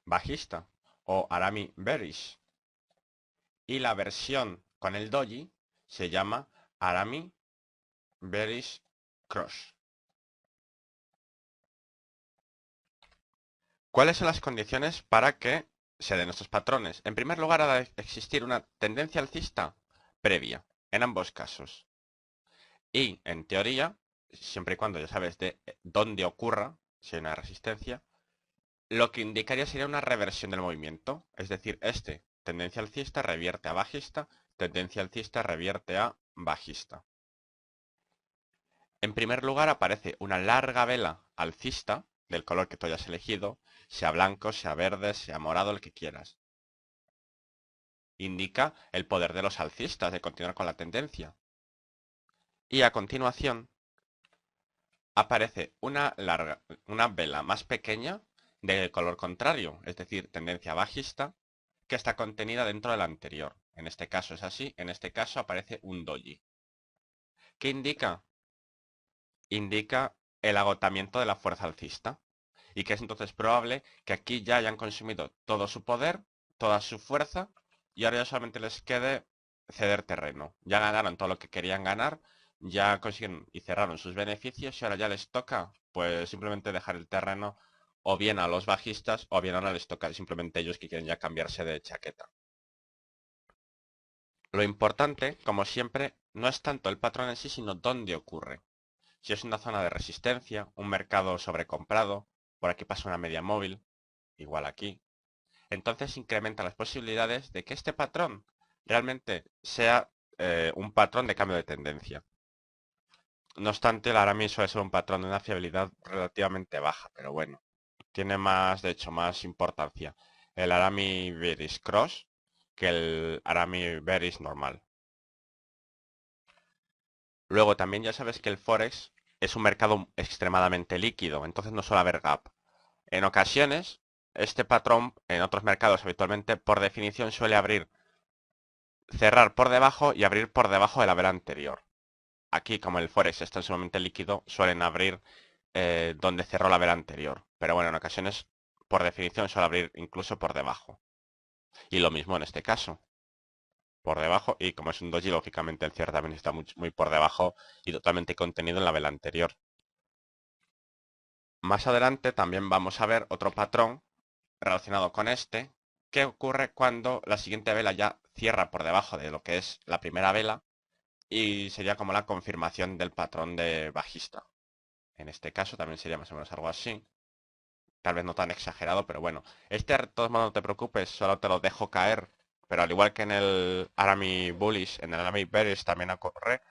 bajista o Arami bearish. Y la versión con el doji se llama Arami bearish cross. ¿Cuáles son las condiciones para que se den estos patrones? En primer lugar, ha de existir una tendencia alcista previa, en ambos casos. Y, en teoría, siempre y cuando ya sabes de dónde ocurra, si hay una resistencia, lo que indicaría sería una reversión del movimiento. Es decir, tendencia alcista revierte a bajista, tendencia alcista revierte a bajista. En primer lugar aparece una larga vela alcista, del color que tú hayas elegido, sea blanco, sea verde, sea morado, el que quieras. Indica el poder de los alcistas de continuar con la tendencia. Y a continuación aparece una vela más pequeña de color contrario, es decir, tendencia bajista, que está contenida dentro de la anterior. En este caso es así, en este caso aparece un doji. ¿Qué indica? Indica el agotamiento de la fuerza alcista y que es entonces probable que aquí ya hayan consumido todo su poder, toda su fuerza y ahora ya solamente les quede ceder terreno. Ya ganaron todo lo que querían ganar, ya consiguieron y cerraron sus beneficios y ahora ya les toca pues simplemente dejar el terreno o bien a los bajistas o bien ahora les toca simplemente ellos que quieren ya cambiarse de chaqueta. Lo importante, como siempre, no es tanto el patrón en sí, sino dónde ocurre. Si es una zona de resistencia, un mercado sobrecomprado, por aquí pasa una media móvil, igual aquí, entonces incrementa las posibilidades de que este patrón realmente sea un patrón de cambio de tendencia. No obstante, el Arami suele ser un patrón de una fiabilidad relativamente baja, pero bueno, tiene más, de hecho, más importancia el Arami Bearish Cross que el Arami Bearish normal. Luego también ya sabes que el Forex es un mercado extremadamente líquido, entonces no suele haber gap. En ocasiones, este patrón en otros mercados habitualmente por definición suele cerrar por debajo y abrir por debajo de la vela anterior. Aquí, como el Forex está sumamente líquido, suelen abrir donde cerró la vela anterior. Pero bueno, en ocasiones, por definición, suele abrir incluso por debajo. Y lo mismo en este caso. Por debajo, y como es un doji, lógicamente el cierre también está muy por debajo y totalmente contenido en la vela anterior. Más adelante también vamos a ver otro patrón relacionado con este, que ocurre cuando la siguiente vela ya cierra por debajo de lo que es la primera vela y sería como la confirmación del patrón de bajista. En este caso también sería más o menos algo así. Tal vez no tan exagerado, pero bueno. De todos modos no te preocupes, solo te lo dejo caer. Pero al igual que en el Arami Bullish, en el Arami Bearish también ocurre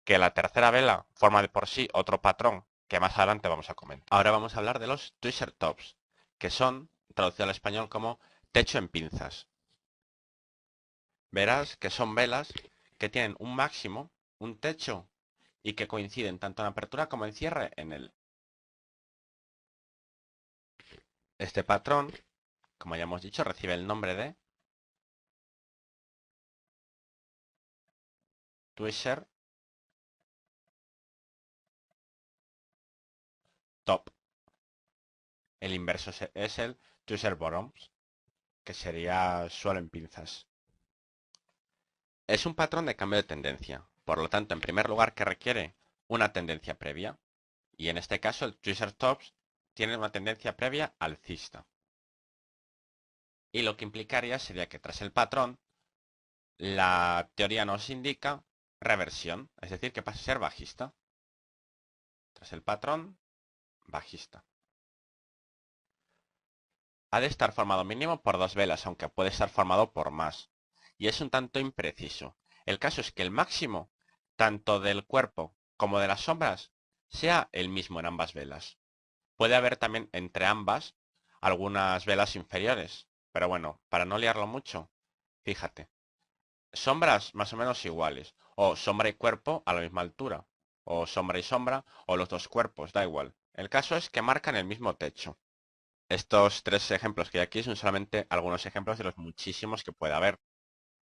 que la tercera vela forma de por sí otro patrón que más adelante vamos a comentar. Ahora vamos a hablar de los Twister Tops, que son, traducido al español como techo en pinzas. Verás que son velas que tienen un máximo, un techo, y que coinciden tanto en apertura como en cierre en él. Este patrón como ya hemos dicho, recibe el nombre de Twisher top. El inverso es el Twisher bottoms, que sería suelo en pinzas. Es un patrón de cambio de tendencia, por lo tanto, en primer lugar, que requiere una tendencia previa, y en este caso el Twisher tops tiene una tendencia previa alcista. Y lo que implicaría sería que tras el patrón, la teoría nos indica reversión, es decir, que pasa a ser bajista. Tras el patrón, bajista. Ha de estar formado mínimo por 2 velas, aunque puede estar formado por más. Y es un tanto impreciso. El caso es que el máximo, tanto del cuerpo como de las sombras, sea el mismo en ambas velas. Puede haber también entre ambas algunas velas inferiores. Pero bueno, para no liarlo mucho, fíjate. Sombras más o menos iguales. O sombra y cuerpo a la misma altura. O sombra y sombra, o los dos cuerpos, da igual. El caso es que marcan el mismo techo. Estos 3 ejemplos que hay aquí son solamente algunos ejemplos de los muchísimos que puede haber.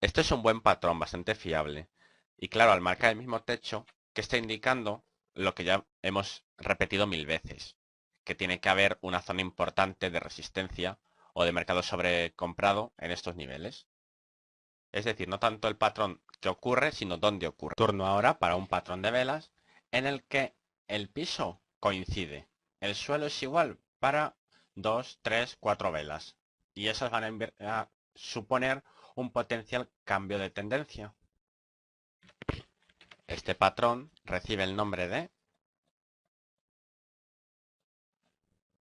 Esto es un buen patrón, bastante fiable. Y claro, al marcar el mismo techo, que está indicando lo que ya hemos repetido 1000 veces, que tiene que haber una zona importante de resistencia o de mercado sobrecomprado en estos niveles. Es decir, no tanto el patrón que ocurre, sino dónde ocurre. Turno ahora para un patrón de velas en el que el piso coincide. El suelo es igual para 2, 3, 4 velas. Y esas van a suponer un potencial cambio de tendencia. Este patrón recibe el nombre de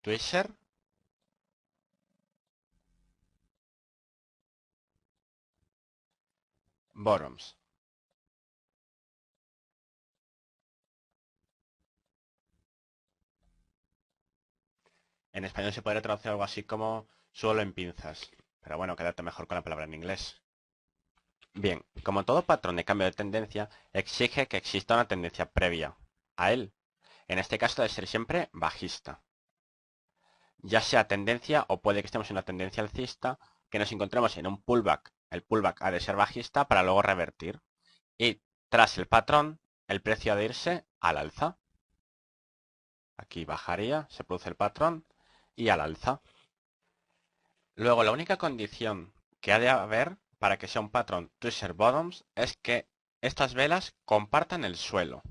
Twisher bottoms. En español se podría traducir algo así como suelo en pinzas. Pero bueno, quédate mejor con la palabra en inglés. Bien, como todo patrón de cambio de tendencia, exige que exista una tendencia previa a él. En este caso debe ser siempre bajista. Ya sea tendencia o puede que estemos en una tendencia alcista, que nos encontremos en un pullback. El pullback ha de ser bajista para luego revertir. Y tras el patrón, el precio ha de irse al alza. Aquí bajaría, se produce el patrón y al alza. Luego, la única condición que ha de haber para que sea un patrón Twisher Bottoms es que estas velas compartan el suelo.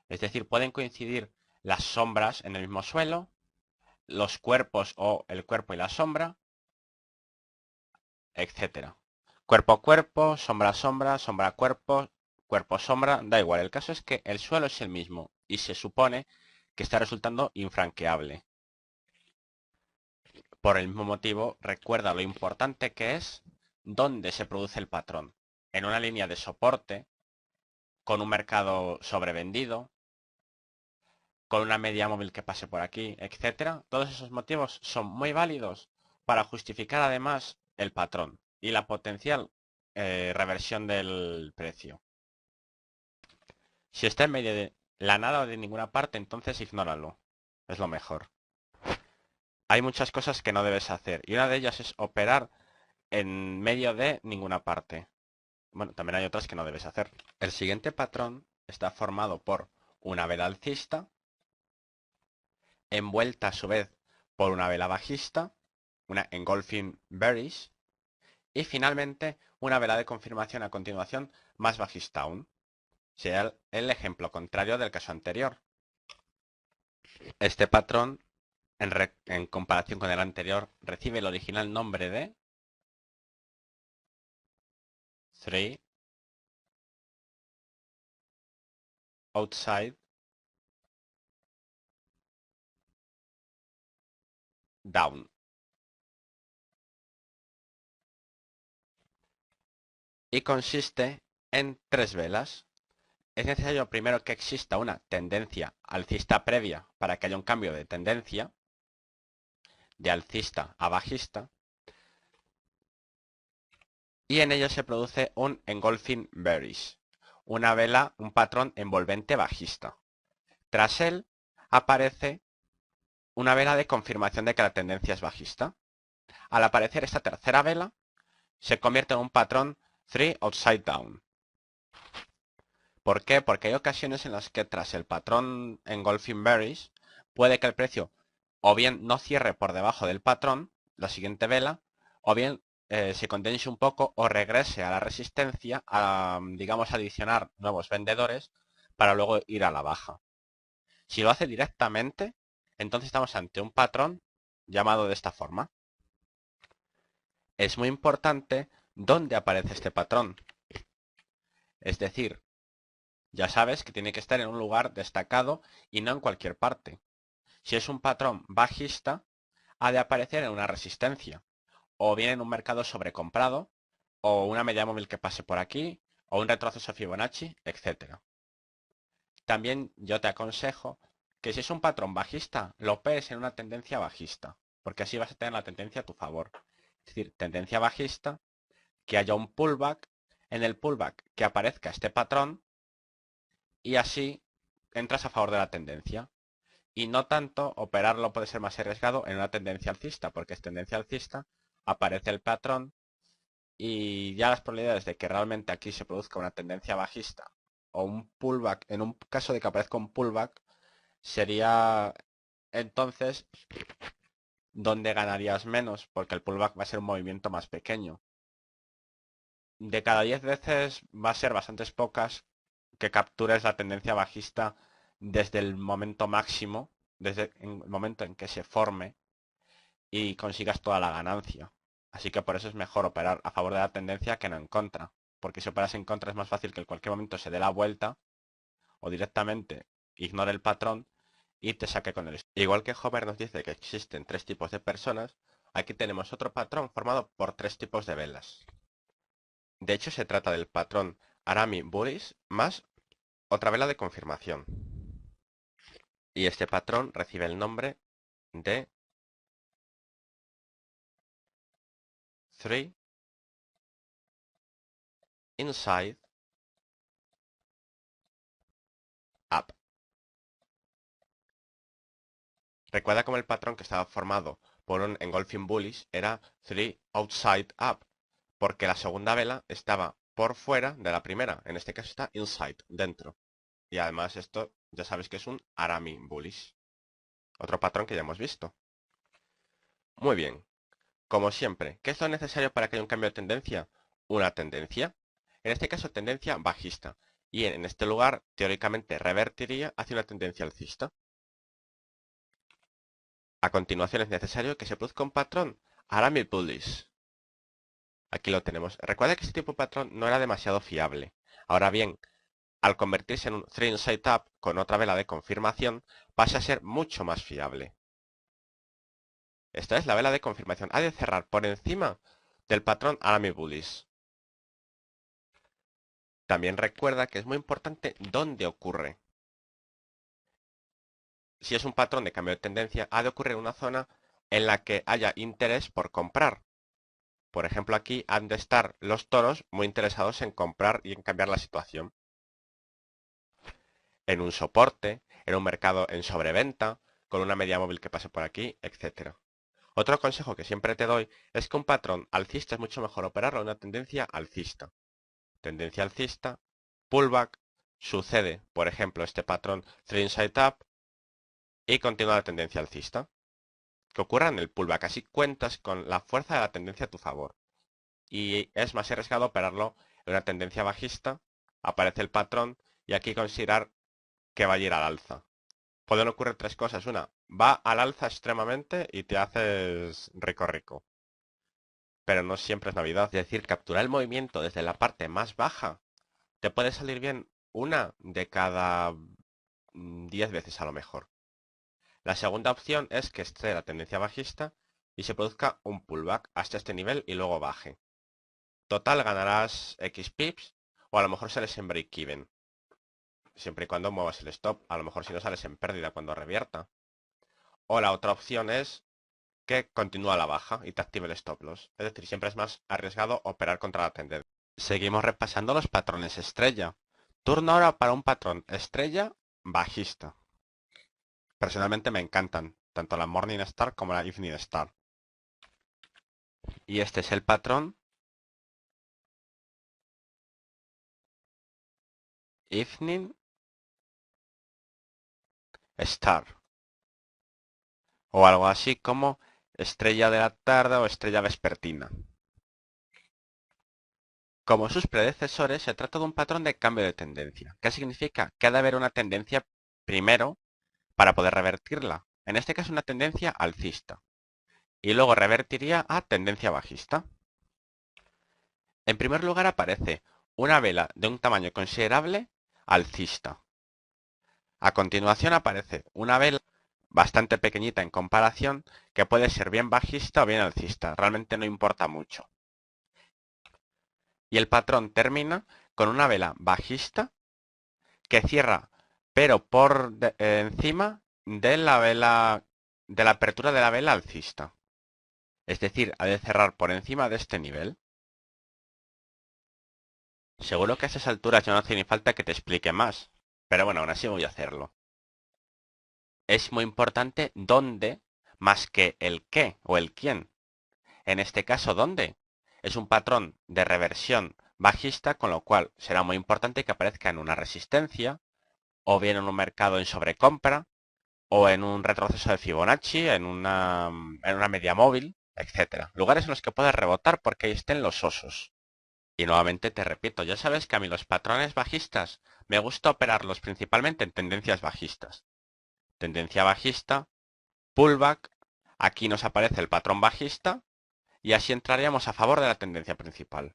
Es decir, pueden coincidir las sombras en el mismo suelo, los cuerpos o el cuerpo y la sombra, etcétera. Cuerpo cuerpo, sombra sombra, sombra cuerpo, cuerpo sombra, da igual. El caso es que el suelo es el mismo y se supone que está resultando infranqueable. Por el mismo motivo, recuerda lo importante que es dónde se produce el patrón. En una línea de soporte, con un mercado sobrevendido, con una media móvil que pase por aquí, etcétera. Todos esos motivos son muy válidos para justificar además el patrón y la potencial reversión del precio. Si está en medio de la nada o de ninguna parte, entonces ignóralo. Es lo mejor. Hay muchas cosas que no debes hacer y una de ellas es operar en medio de ninguna parte. Bueno, también hay otras que no debes hacer. El siguiente patrón está formado por una vela alcista, envuelta a su vez por una vela bajista, una engulfing bearish, y finalmente una vela de confirmación a continuación más bajista aún. Será el ejemplo contrario del caso anterior. Este patrón, en comparación con el anterior, recibe el original nombre de 3 outside down. Y consiste en 3 velas. Es necesario primero que exista una tendencia alcista previa para que haya un cambio de tendencia, de alcista a bajista, y en ello se produce un engulfing bearish, una vela, un patrón envolvente bajista. Tras él aparece una vela de confirmación de que la tendencia es bajista. Al aparecer esta tercera vela, se convierte en un patrón 3 upside down. ¿Por qué? Porque hay ocasiones en las que tras el patrón Engulfing Berries puede que el precio o bien no cierre por debajo del patrón, la siguiente vela, o bien se condense un poco o regrese a la resistencia a, digamos, adicionar nuevos vendedores para luego ir a la baja. Si lo hace directamente, entonces estamos ante un patrón llamado de esta forma. Es muy importante dónde aparece este patrón. Es decir, ya sabes que tiene que estar en un lugar destacado y no en cualquier parte. Si es un patrón bajista, ha de aparecer en una resistencia, o bien en un mercado sobrecomprado, o una media móvil que pase por aquí, o un retroceso Fibonacci, etc. También yo te aconsejo que si es un patrón bajista, lo operes en una tendencia bajista, porque así vas a tener la tendencia a tu favor. Es decir, tendencia bajista, que haya un pullback, en el pullback que aparezca este patrón, y así entras a favor de la tendencia. Y no tanto operarlo puede ser más arriesgado en una tendencia alcista, porque es tendencia alcista, aparece el patrón y ya las probabilidades de que realmente aquí se produzca una tendencia bajista o un pullback, en un caso de que aparezca un pullback, sería entonces donde ganarías menos, porque el pullback va a ser un movimiento más pequeño. De cada 10 veces va a ser bastantes pocas que captures la tendencia bajista desde el momento máximo, desde el momento en que se forme y consigas toda la ganancia. Así que por eso es mejor operar a favor de la tendencia que no en contra. Porque si operas en contra es más fácil que en cualquier momento se dé la vuelta o directamente ignore el patrón y te saque con el stop. Igual que Hover nos dice que existen tres tipos de personas, aquí tenemos otro patrón formado por tres tipos de velas. De hecho se trata del patrón Arami Bullish más otra vela de confirmación. Y este patrón recibe el nombre de 3 Inside Up. Recuerda cómo el patrón que estaba formado por un engulfing bullish era 3 outside up, porque la segunda vela estaba por fuera de la primera. En este caso está inside, dentro. Y además esto ya sabes que es un Arami bullish. Otro patrón que ya hemos visto. Muy bien. Como siempre, ¿qué es lo necesario para que haya un cambio de tendencia? Una tendencia. En este caso, tendencia bajista. Y en este lugar, teóricamente, revertiría hacia una tendencia alcista. A continuación es necesario que se produzca un patrón Arami bullish. Aquí lo tenemos. Recuerda que este tipo de patrón no era demasiado fiable. Ahora bien, al convertirse en un 3 inside up con otra vela de confirmación, pasa a ser mucho más fiable. Esta es la vela de confirmación. Ha de cerrar por encima del patrón Arami bullish. También recuerda que es muy importante dónde ocurre. Si es un patrón de cambio de tendencia, ha de ocurrir en una zona en la que haya interés por comprar. Por ejemplo, aquí han de estar los toros muy interesados en comprar y en cambiar la situación. En un soporte, en un mercado en sobreventa, con una media móvil que pase por aquí, etc. Otro consejo que siempre te doy es que un patrón alcista es mucho mejor operarlo en una tendencia alcista. Tendencia alcista, pullback, sucede, por ejemplo, este patrón 3 inside up y continúa la tendencia alcista. Que ocurra en el pullback, así cuentas con la fuerza de la tendencia a tu favor. Y es más arriesgado operarlo en una tendencia bajista, aparece el patrón y aquí considerar que va a ir al alza. Pueden ocurrir tres cosas. Una, va al alza extremadamente y te haces rico rico. Pero no siempre es Navidad. Es decir, capturar el movimiento desde la parte más baja te puede salir bien una de cada 10 veces a lo mejor. La segunda opción es que esté la tendencia bajista y se produzca un pullback hasta este nivel y luego baje. Total ganarás X pips o a lo mejor sales en break-even. Siempre y cuando muevas el stop, a lo mejor si no sales en pérdida cuando revierta. O la otra opción es que continúa la baja y te active el stop loss. Es decir, siempre es más arriesgado operar contra la tendencia. Seguimos repasando los patrones estrella. Turno ahora para un patrón estrella bajista. Personalmente me encantan, tanto la Morning Star como la Evening Star. Y este es el patrón Evening Star, o algo así como estrella de la tarde o estrella vespertina. Como sus predecesores, se trata de un patrón de cambio de tendencia. ¿Qué significa? Que ha de haber una tendencia primero para poder revertirla. En este caso una tendencia alcista. Y luego revertiría a tendencia bajista. En primer lugar aparece una vela de un tamaño considerable alcista. A continuación aparece una vela bastante pequeñita en comparación que puede ser bien bajista o bien alcista. Realmente no importa mucho. Y el patrón termina con una vela bajista que cierra, pero por encima de la vela, de la apertura de la vela alcista. Es decir, ha de cerrar por encima de este nivel. Seguro que a esas alturas ya no hace ni falta que te explique más, pero bueno, aún así voy a hacerlo. Es muy importante dónde más que el qué o el quién. En este caso, ¿dónde? Es un patrón de reversión bajista, con lo cual será muy importante que aparezca en una resistencia, o bien en un mercado en sobrecompra, o en un retroceso de Fibonacci, en una media móvil, etcétera. Lugares en los que puedes rebotar porque ahí estén los osos. Y nuevamente te repito, ya sabes que a mí los patrones bajistas me gusta operarlos principalmente en tendencias bajistas. Tendencia bajista, pullback, aquí nos aparece el patrón bajista y así entraríamos a favor de la tendencia principal.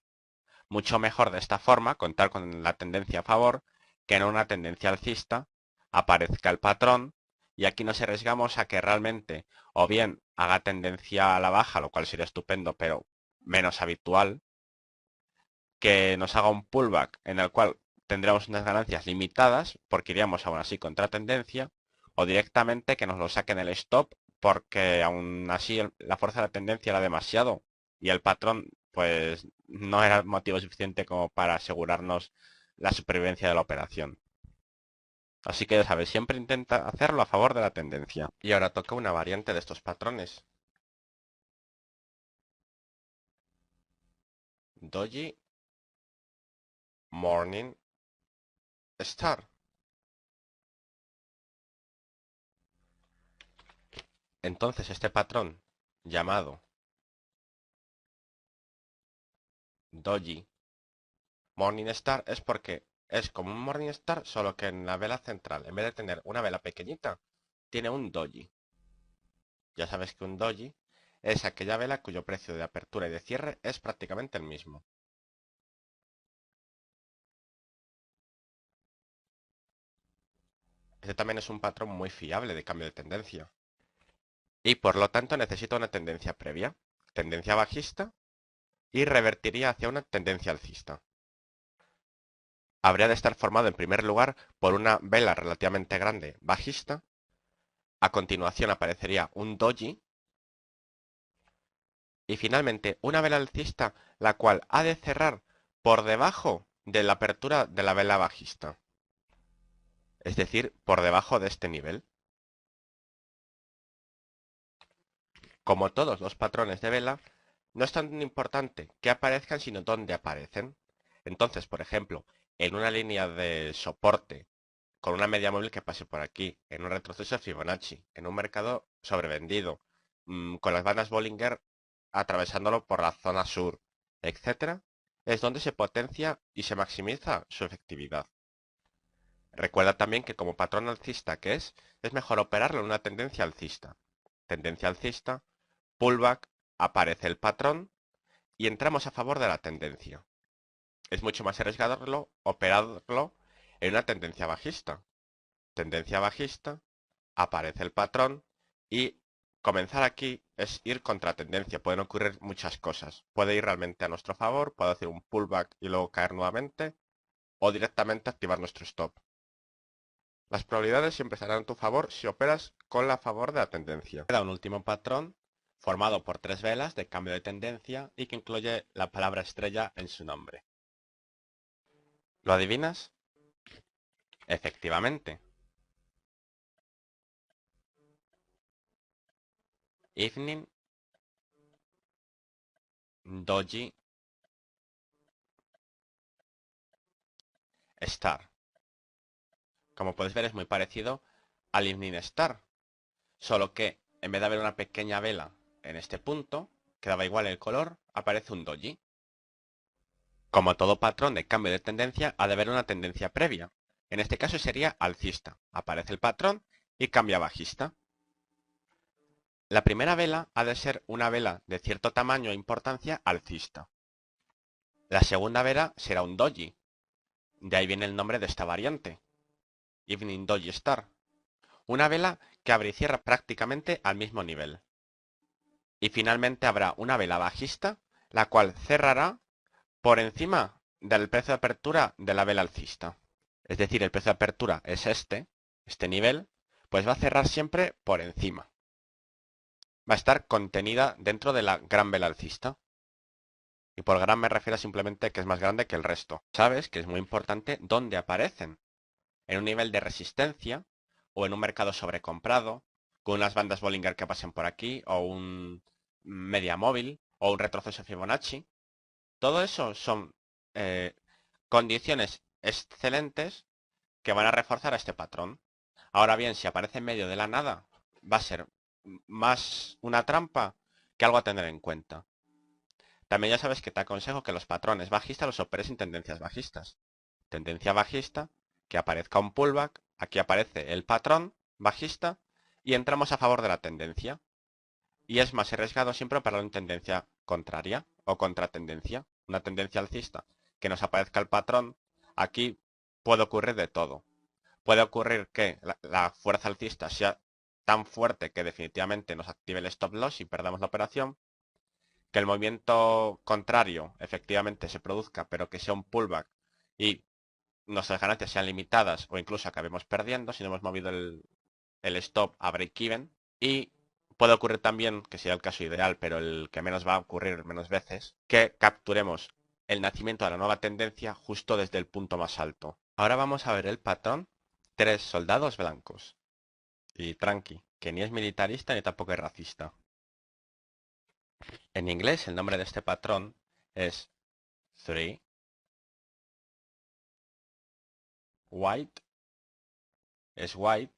Mucho mejor de esta forma contar con la tendencia a favor que en una tendencia alcista aparezca el patrón y aquí nos arriesgamos a que realmente o bien haga tendencia a la baja, lo cual sería estupendo, pero menos habitual, que nos haga un pullback en el cual tendremos unas ganancias limitadas porque iríamos aún así contra tendencia, o directamente que nos lo saquen el stop porque aún así la fuerza de la tendencia era demasiado y el patrón pues no era motivo suficiente como para asegurarnos la supervivencia de la operación. Así que ya sabes, siempre intenta hacerlo a favor de la tendencia. Y ahora toca una variante de estos patrones. Doji Morning Star. Entonces este patrón llamado Doji Morningstar es porque es como un Morningstar, solo que en la vela central, en vez de tener una vela pequeñita, tiene un doji. Ya sabes que un doji es aquella vela cuyo precio de apertura y de cierre es prácticamente el mismo. Este también es un patrón muy fiable de cambio de tendencia. Y por lo tanto necesita una tendencia previa, tendencia bajista, y revertiría hacia una tendencia alcista. Habría de estar formado en primer lugar por una vela relativamente grande bajista. A continuación aparecería un doji. Y finalmente, una vela alcista, la cual ha de cerrar por debajo de la apertura de la vela bajista. Es decir, por debajo de este nivel. Como todos los patrones de vela, no es tan importante que aparezcan, sino dónde aparecen. Entonces, por ejemplo, en una línea de soporte con una media móvil que pase por aquí, en un retroceso de Fibonacci, en un mercado sobrevendido, con las bandas Bollinger atravesándolo por la zona sur, etcétera, es donde se potencia y se maximiza su efectividad. Recuerda también que como patrón alcista que es mejor operarlo en una tendencia alcista. Tendencia alcista, pullback, aparece el patrón y entramos a favor de la tendencia. Es mucho más arriesgado operarlo en una tendencia bajista. Tendencia bajista, aparece el patrón y comenzar aquí es ir contra tendencia. Pueden ocurrir muchas cosas. Puede ir realmente a nuestro favor, puede hacer un pullback y luego caer nuevamente, o directamente activar nuestro stop. Las probabilidades siempre estarán a tu favor si operas con la favor de la tendencia. Queda un último patrón formado por 3 velas de cambio de tendencia y que incluye la palabra estrella en su nombre. ¿Lo adivinas? Efectivamente. Evening Doji Star. Como puedes ver, es muy parecido al Evening Star, solo que en vez de haber una pequeña vela en este punto, que daba igual el color, aparece un doji. Como todo patrón de cambio de tendencia, ha de haber una tendencia previa. En este caso sería alcista. Aparece el patrón y cambia a bajista. La primera vela ha de ser una vela de cierto tamaño e importancia alcista. La segunda vela será un doji. De ahí viene el nombre de esta variante, Evening Doji Star. Una vela que abre y cierra prácticamente al mismo nivel. Y finalmente habrá una vela bajista, la cual cerrará por encima del precio de apertura de la vela alcista. Es decir, el precio de apertura es este nivel, pues va a cerrar siempre por encima. Va a estar contenida dentro de la gran vela alcista. Y por gran me refiero simplemente que es más grande que el resto. Sabes que es muy importante dónde aparecen. En un nivel de resistencia, o en un mercado sobrecomprado, con unas bandas Bollinger que pasen por aquí, o un media móvil, o un retroceso Fibonacci. Todo eso son condiciones excelentes que van a reforzar a este patrón. Ahora bien, si aparece en medio de la nada, va a ser más una trampa que algo a tener en cuenta. También ya sabes que te aconsejo que los patrones bajistas los operes en tendencias bajistas. Tendencia bajista, que aparezca un pullback, aquí aparece el patrón bajista y entramos a favor de la tendencia. Y es más arriesgado siempre operar en tendencia contraria o contratendencia. Una tendencia alcista que nos aparezca el patrón, aquí puede ocurrir de todo. Puede ocurrir que la fuerza alcista sea tan fuerte que definitivamente nos active el stop loss y perdamos la operación. Que el movimiento contrario efectivamente se produzca, pero que sea un pullback y nuestras ganancias sean limitadas o incluso acabemos perdiendo si no hemos movido el stop a break-even. Y puede ocurrir también, que sería el caso ideal, pero el que menos va a ocurrir menos veces, que capturemos el nacimiento de la nueva tendencia justo desde el punto más alto. Ahora vamos a ver el patrón 3 soldados blancos. Y tranqui, que ni es militarista ni tampoco es racista. En inglés el nombre de este patrón es 3 white. Es white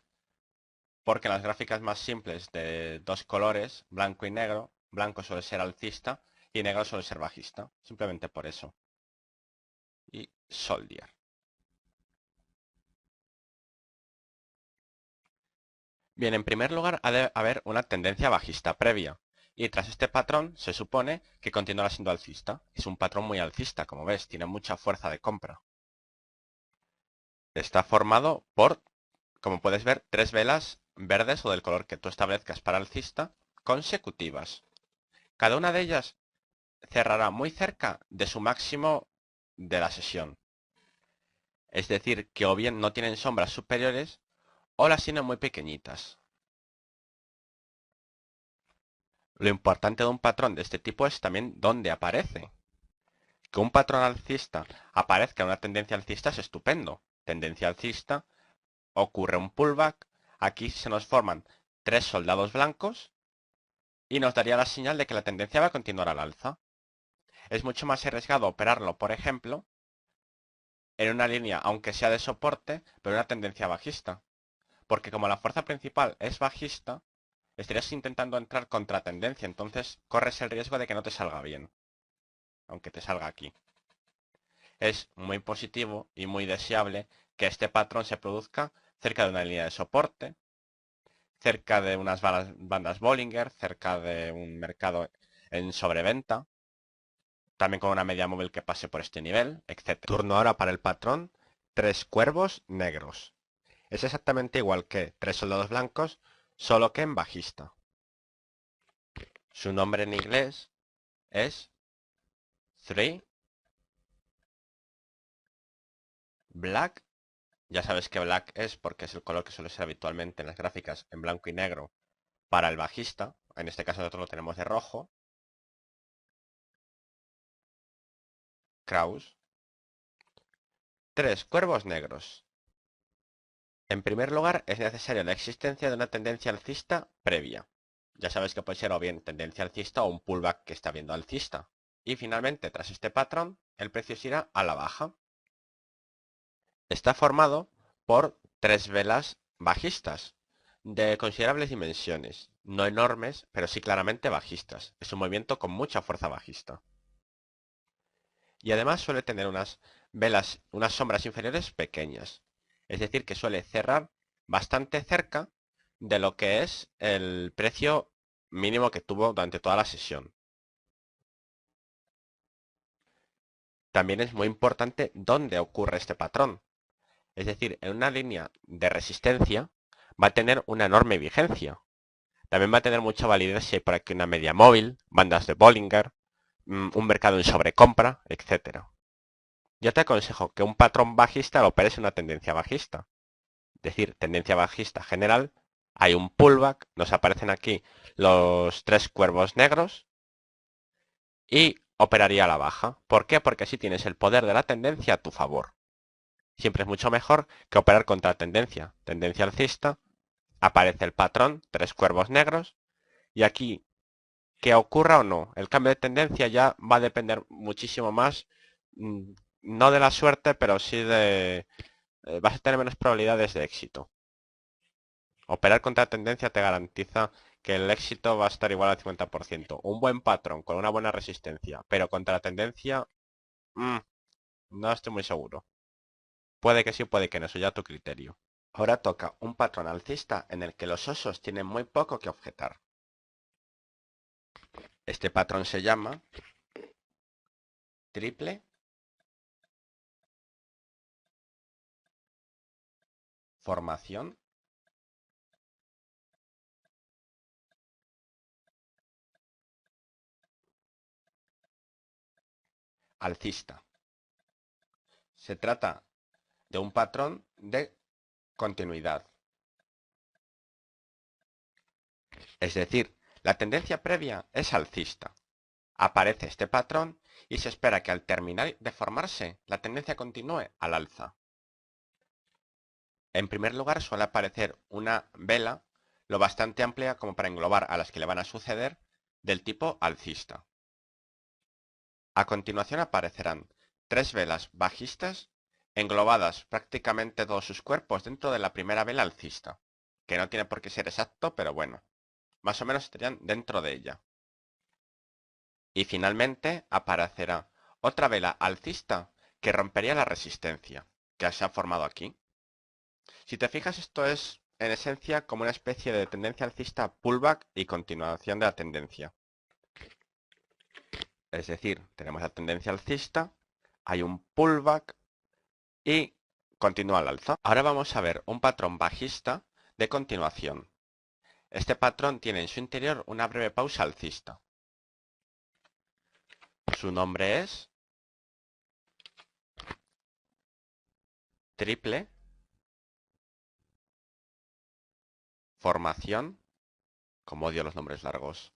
porque en las gráficas más simples de dos colores, blanco y negro, blanco suele ser alcista y negro suele ser bajista. Simplemente por eso. Y soldier. Bien, en primer lugar ha de haber una tendencia bajista previa. Y tras este patrón se supone que continuará siendo alcista. Es un patrón muy alcista, como ves, tiene mucha fuerza de compra. Está formado por, como puedes ver, 3 velas verdes o del color que tú establezcas para alcista consecutivas. Cada una de ellas cerrará muy cerca de su máximo de la sesión. Es decir, que o bien no tienen sombras superiores o las tienen muy pequeñitas. Lo importante de un patrón de este tipo es también dónde aparece. Que un patrón alcista aparezca en una tendencia alcista es estupendo. Tendencia alcista, ocurre un pullback, aquí se nos forman 3 soldados blancos y nos daría la señal de que la tendencia va a continuar al alza. Es mucho más arriesgado operarlo, por ejemplo, en una línea, aunque sea de soporte, pero una tendencia bajista. Porque como la fuerza principal es bajista, estarías intentando entrar contra tendencia, entonces corres el riesgo de que no te salga bien, aunque te salga aquí. Es muy positivo y muy deseable que este patrón se produzca cerca de una línea de soporte, cerca de unas bandas Bollinger, cerca de un mercado en sobreventa, también con una media móvil que pase por este nivel, etc. Turno ahora para el patrón 3 cuervos negros. Es exactamente igual que 3 soldados blancos, solo que en bajista. Su nombre en inglés es 3 black. Ya sabes que black es porque es el color que suele ser habitualmente en las gráficas en blanco y negro para el bajista. En este caso nosotros lo tenemos de rojo. Kraus. 3 cuervos negros. En primer lugar, es necesaria la existencia de una tendencia alcista previa. Ya sabes que puede ser o bien tendencia alcista o un pullback que está viendo alcista. y finalmente tras este patrón el precio se irá a la baja. Está formado por 3 velas bajistas de considerables dimensiones, no enormes, pero sí claramente bajistas. Es un movimiento con mucha fuerza bajista. Y además suele tener unas velas, unas sombras inferiores pequeñas. Es decir, que suele cerrar bastante cerca de lo que es el precio mínimo que tuvo durante toda la sesión. También es muy importante dónde ocurre este patrón. Es decir, en una línea de resistencia va a tener una enorme vigencia. También va a tener mucha validez si hay por aquí una media móvil, bandas de Bollinger, un mercado en sobrecompra, etcétera. Yo te aconsejo que un patrón bajista lo operes en una tendencia bajista. Es decir, tendencia bajista general, hay un pullback, nos aparecen aquí los 3 cuervos negros y operaría a la baja. ¿Por qué? Porque así tienes el poder de la tendencia a tu favor. Siempre es mucho mejor que operar contra tendencia. Tendencia alcista, aparece el patrón, 3 cuervos negros, y aquí, que ocurra o no, el cambio de tendencia ya va a depender muchísimo más, no de la suerte, pero sí de... vas a tener menos probabilidades de éxito. Operar contra tendencia te garantiza que el éxito va a estar igual al 50%. Un buen patrón con una buena resistencia, pero contra la tendencia, no estoy muy seguro. Puede que sí, puede que no, eso ya a tu criterio. Ahora toca un patrón alcista en el que los osos tienen muy poco que objetar. Este patrón se llama triple formación alcista. Se trata de un patrón de continuidad. Es decir, la tendencia previa es alcista. Aparece este patrón y se espera que al terminar de formarse, la tendencia continúe al alza. En primer lugar, suele aparecer una vela lo bastante amplia como para englobar a las que le van a suceder del tipo alcista. A continuación aparecerán 3 velas bajistas englobadas prácticamente todos sus cuerpos dentro de la primera vela alcista, que no tiene por qué ser exacto, pero bueno, más o menos estarían dentro de ella. Y finalmente aparecerá otra vela alcista que rompería la resistencia que se ha formado aquí. Si te fijas, esto es en esencia como una especie de tendencia alcista pullback y continuación de la tendencia. Es decir, tenemos la tendencia alcista, hay un pullback y continúa al alza. Ahora vamos a ver un patrón bajista de continuación. Este patrón tiene en su interior una breve pausa alcista. Su nombre es triple formación, como odio los nombres largos.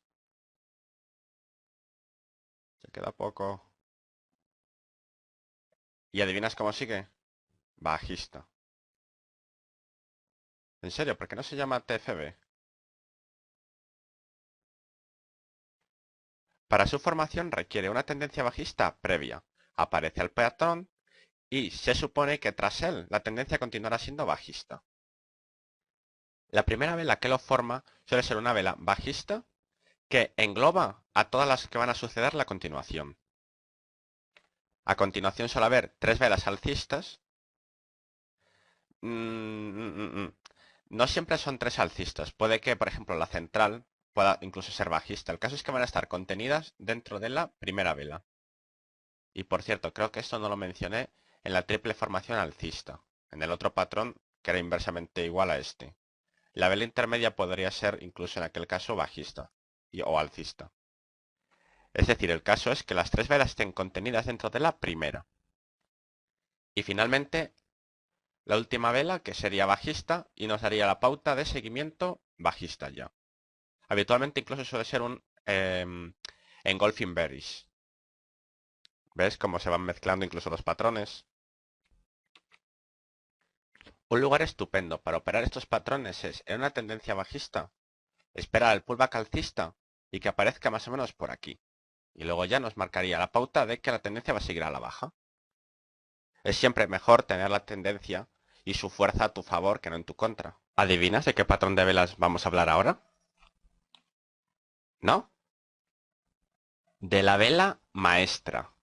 Se queda poco. ¿Y adivinas cómo sigue? Bajista. ¿En serio? ¿Por qué no se llama TFB? Para su formación requiere una tendencia bajista previa. Aparece el patrón y se supone que tras él la tendencia continuará siendo bajista. La primera vela que lo forma suele ser una vela bajista que engloba a todas las que van a suceder la continuación. A continuación suele haber 3 velas alcistas. No siempre son 3 alcistas. Puede que, por ejemplo, la central pueda incluso ser bajista. El caso es que van a estar contenidas dentro de la primera vela. Y por cierto, creo que esto no lo mencioné en la triple formación alcista, en el otro patrón que era inversamente igual a este. La vela intermedia podría ser incluso en aquel caso bajista o alcista. Es decir, el caso es que las 3 velas estén contenidas dentro de la primera. Y finalmente, la última vela, que sería bajista, y nos daría la pauta de seguimiento bajista ya. Habitualmente incluso suele ser un engulfing bearish. ¿Ves cómo se van mezclando incluso los patrones? Un lugar estupendo para operar estos patrones es en una tendencia bajista, esperar al pullback alcista y que aparezca más o menos por aquí. y luego ya nos marcaría la pauta de que la tendencia va a seguir a la baja. Es siempre mejor tener la tendencia y su fuerza a tu favor que no en tu contra. ¿Adivinas de qué patrón de velas vamos a hablar ahora? ¿No? De la vela maestra.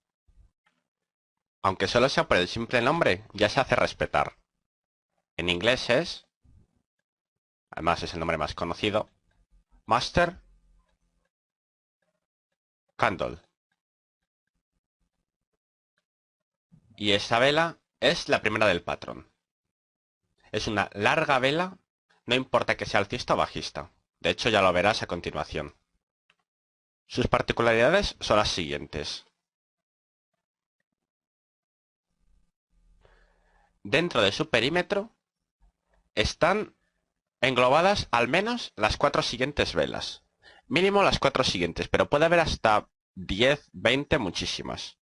Aunque solo sea por el simple nombre, ya se hace respetar. En inglés es, además es el nombre más conocido, Master Candle. Y esta vela es la primera del patrón. Es una larga vela, no importa que sea alcista o bajista. De hecho, ya lo verás a continuación. Sus particularidades son las siguientes. Dentro de su perímetro están englobadas al menos las 4 siguientes velas. Mínimo las 4 siguientes, pero puede haber hasta 10, 20, muchísimas.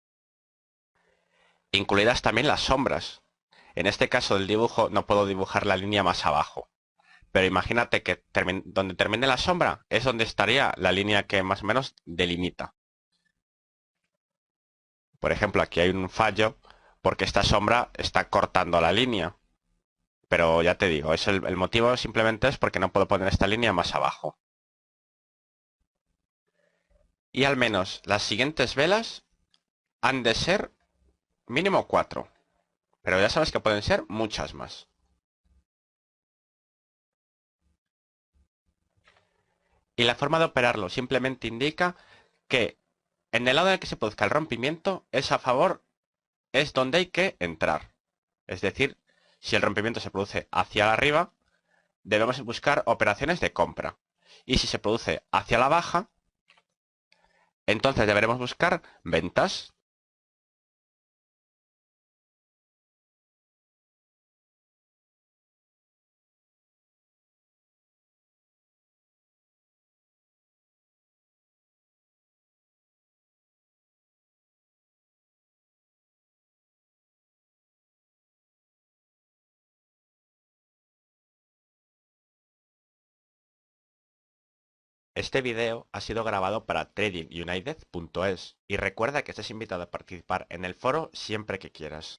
Incluidas también las sombras. En este caso del dibujo no puedo dibujar la línea más abajo. Pero imagínate que donde termine la sombra es donde estaría la línea que más o menos delimita. Por ejemplo, aquí hay un fallo porque esta sombra está cortando la línea. Pero ya te digo, el motivo simplemente es porque no puedo poner esta línea más abajo. Y al menos las siguientes velas han de ser mínimo 4. Pero ya sabes que pueden ser muchas más. Y la forma de operarlo simplemente indica que en el lado en el que se produzca el rompimiento es a favor, es donde hay que entrar. Es decir, si el rompimiento se produce hacia arriba, debemos buscar operaciones de compra. Y si se produce hacia la baja, entonces deberemos buscar ventas. Este video ha sido grabado para tradingunited.es y recuerda que estás invitado a participar en el foro siempre que quieras.